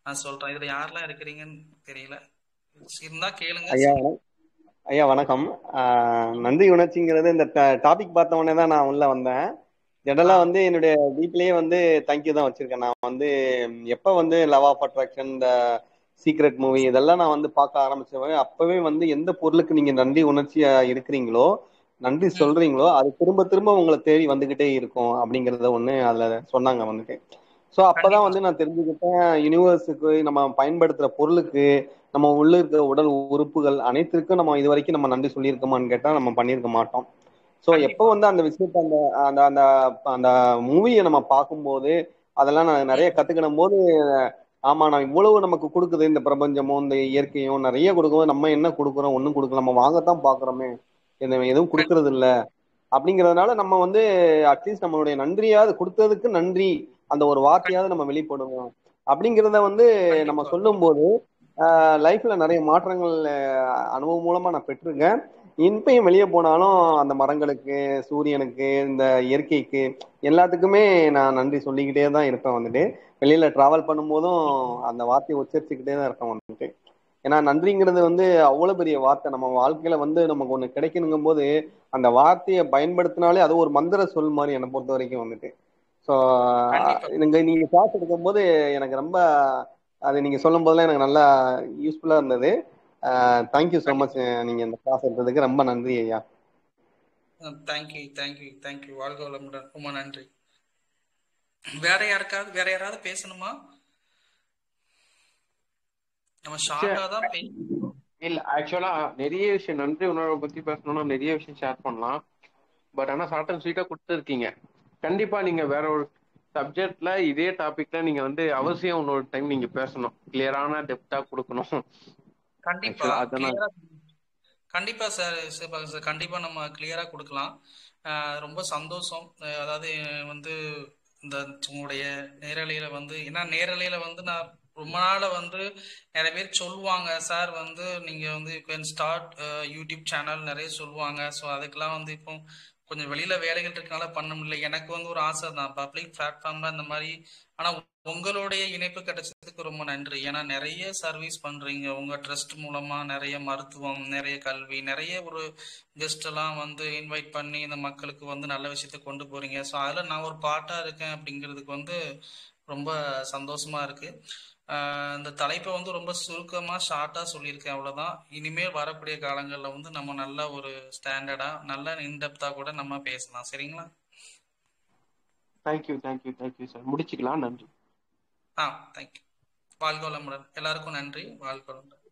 நான் சொல்றேன். இதுல யாரெல்லாம் இருக்கிறீங்கன்னு தெரியல, இருந்தா கேளுங்க, ஐயா சொல்றேன். ஐயா வணக்கம். நன்றி உணர்ச்சிங்கிறது இந்த டாபிக் பார்த்த உடனே தான் நான் உள்ள வந்தேன். ஆ, ஜெனரலா வந்து என்னுடைய வீட்லயே வந்து தேங்க்யூ தான் வச்சிருக்கேன். நான் வந்து எப்ப வந்து லவ் ஆஃப் அட்ராக்ஷன், இந்த சீக்ரெட் மூவி இதெல்லாம் நான் வந்து பார்க்க ஆரம்பிச்சவன், அப்பவே வந்து எந்த பொருளுக்கு நீங்க நன்றி உணர்ச்சியா இருக்கிறீங்களோ, நன்றி ம், சொல்றீங்களோ, அது திரும்ப திரும்ப உங்களை தேடி வந்துகிட்டே இருக்கும் அப்படிங்கறத ஒண்ணு அதுல சொன்னாங்க வந்துட்டு. ஸோ அப்பதான் கண்டிப்பா. வந்து நான் தெரிஞ்சுக்கிட்டேன், யூனிவர்ஸுக்கு நம்ம பயன்படுத்துற பொருளுக்கு, நம்ம உள்ள இருக்கிற உடல் உறுப்புகள் அனைத்திற்கும் நம்ம இது வரைக்கும் நம்ம நன்றி சொல்லியிருக்கோமான்னு கேட்டா நம்ம பண்ணியிருக்க மாட்டோம். ஸோ எப்போ கண்டிப்பா. வந்து அந்த விஷயத்த அந்த அந்த அந்த அந்த மூவியை நம்ம பார்க்கும்போது அதெல்லாம் நான் நிறைய ம், கத்துக்கிடும் போது, ஆமா நான் இவ்வளவு நமக்கு கொடுக்குது இந்த பிரபஞ்சமும் இந்த இயற்கையும் நிறைய கொடுக்கும்போது நம்ம என்ன கொடுக்குறோம்? ஒன்றும் கொடுக்கல, நம்ம வாங்கத்தான் பாக்குறோமே, எதுவும் கொடுக்கறது இல்ல. அப்படிங்கறதுனால நம்ம வந்து அட்லீஸ்ட் நம்மளுடைய நன்றியாவது, கொடுத்ததுக்கு நன்றி அந்த ஒரு வார்த்தையாவது நம்ம வெளிப்படுவோம் அப்படிங்கிறத வந்து நம்ம கண்டிப்பா. சொல்லும் போது லைஃப்ல நிறைய மாற்றங்கள் அனுபவம் மூலமா நான் பெற்றிருக்கேன். இப்பயும் வெளியே போனாலும் அந்த மரங்களுக்கு, சூரியனுக்கு, இந்த இயற்கைக்கு எல்லாத்துக்குமே நான் நன்றி சொல்லிக்கிட்டே தான் இருப்பேன் வந்துட்டு. வெளியில டிராவல் பண்ணும்போதும் அந்த வார்த்தையை உச்சரிச்சுக்கிட்டே தான் இருப்பேன் வந்துட்டு. ஏன்னா நன்றிங்கிறது வந்து அவ்வளவு பெரிய வார்த்தை. நம்ம வாழ்க்கையில வந்து நமக்கு ஒண்ணு கிடைக்கணுங்கும் போது அந்த வார்த்தையை பயன்படுத்தினாலே அது ஒரு மந்திர சொல் மாதிரி என்னை பொறுத்த வரைக்கும் வந்துட்டு. ஸோ கண்டிப்பா. நீங்க கிளாஸ் எடுக்கும் போது எனக்கு ரொம்ப அது நீங்க சொல்லும் போதெல்லாம் எனக்கு நல்லா யூஸ்ஃபுல்லா இருந்தது. Thank you so much. கண்டிப்பா. நீங்க இந்த கிளாஸ் எடுத்ததுக்கு ரொம்ப நன்றி ஐயா. Thank you, thank you, thank you. வாழ்க வளமுடன். ரொம்ப நன்றி. வேற யாராவது பேசணுமா? நம்ம சார் ஷார்ட்டா தான் பேசணும். இல்ல, ஆக்சுவலா நிறைய விஷயம் நன்றி உணர்வை பத்தி பேசணும்னா நிறைய விஷயம் ஷேர் பண்ணலாம். பட் ஆனா ஷார்ட் அண்ட் ஸ்வீட்டா கொடுத்துருக்கீங்க. கண்டிப்பா நீங்க வேற ஒரு சப்ஜெக்ட்ல இதே டாபிக்ல நீங்க வந்து அவசியம் இன்னொரு டைம் நீங்க பேசணும். கிளியரான டெப்தா கொடுக்கணும். கண்டிப்பா ஆக்சுவலா அதான். கிளியரா. கண்டிப்பா சார், சிவபாலன் சார், கண்டிப்பா நம்ம கிளியரா கொடுக்கலாம். ரொம்ப சந்தோஷம். அதாவது வந்து இந்த உங்களுடைய நேரலையில வந்து, ஏன்னா நேரலையில வந்து நான் ரொம்ப நாள வந்து நிறைய பேர் சொல்லுவாங்க சார் வந்து நீங்க வந்து you can start YouTube channel நிறைய சொல்லுவாங்க. ஸோ அதுக்கெல்லாம் வந்து இப்போ கொஞ்சம் வெளியில வேலைகள் இருக்கனால பண்ண முடியல. எனக்கு வந்து ஒரு ஆசை தான் பப்ளிக் பிளாட்ஃபார்ம்ல இந்த மாதிரி. ஆனா உங்களுடைய இணைப்பு கிடைச்சதுக்கு ரொம்ப நன்றி. ஏன்னா நிறைய சர்வீஸ் பண்றீங்க உங்க ட்ரஸ்ட் மூலமா. நிறைய மருத்துவம், நிறைய கல்வி, நிறைய ஒரு கெஸ்ட் எல்லாம் வந்து இன்வைட் பண்ணி இந்த மக்களுக்கு வந்து நல்ல விஷயத்த கொண்டு போறீங்க. ஸோ அதில் நான் ஒரு பார்ட்டா இருக்கேன் அப்படிங்கிறதுக்கு வந்து ரொம்ப சந்தோஷமா இருக்கு. இந்த தலைப்பை வந்து ரொம்ப சுருக்கமா ஷார்ட்டா சொல்லியிருக்கேன், அவ்வளவுதான். இனிமேல் வரக்கூடிய காலங்களில் வந்து நம்ம நல்ல ஒரு ஸ்டாண்டர்டா நல்ல இன்டெப்தா கூட நம்ம பேசலாம். சரிங்களா? Thank you thank you thank you sir. முடிச்சுக்கலாம். நன்றி. தேங்க்யூ. வாழ்க வளமுடன். எல்லாருக்கும் நன்றி. வாழ்க வளமுடன்.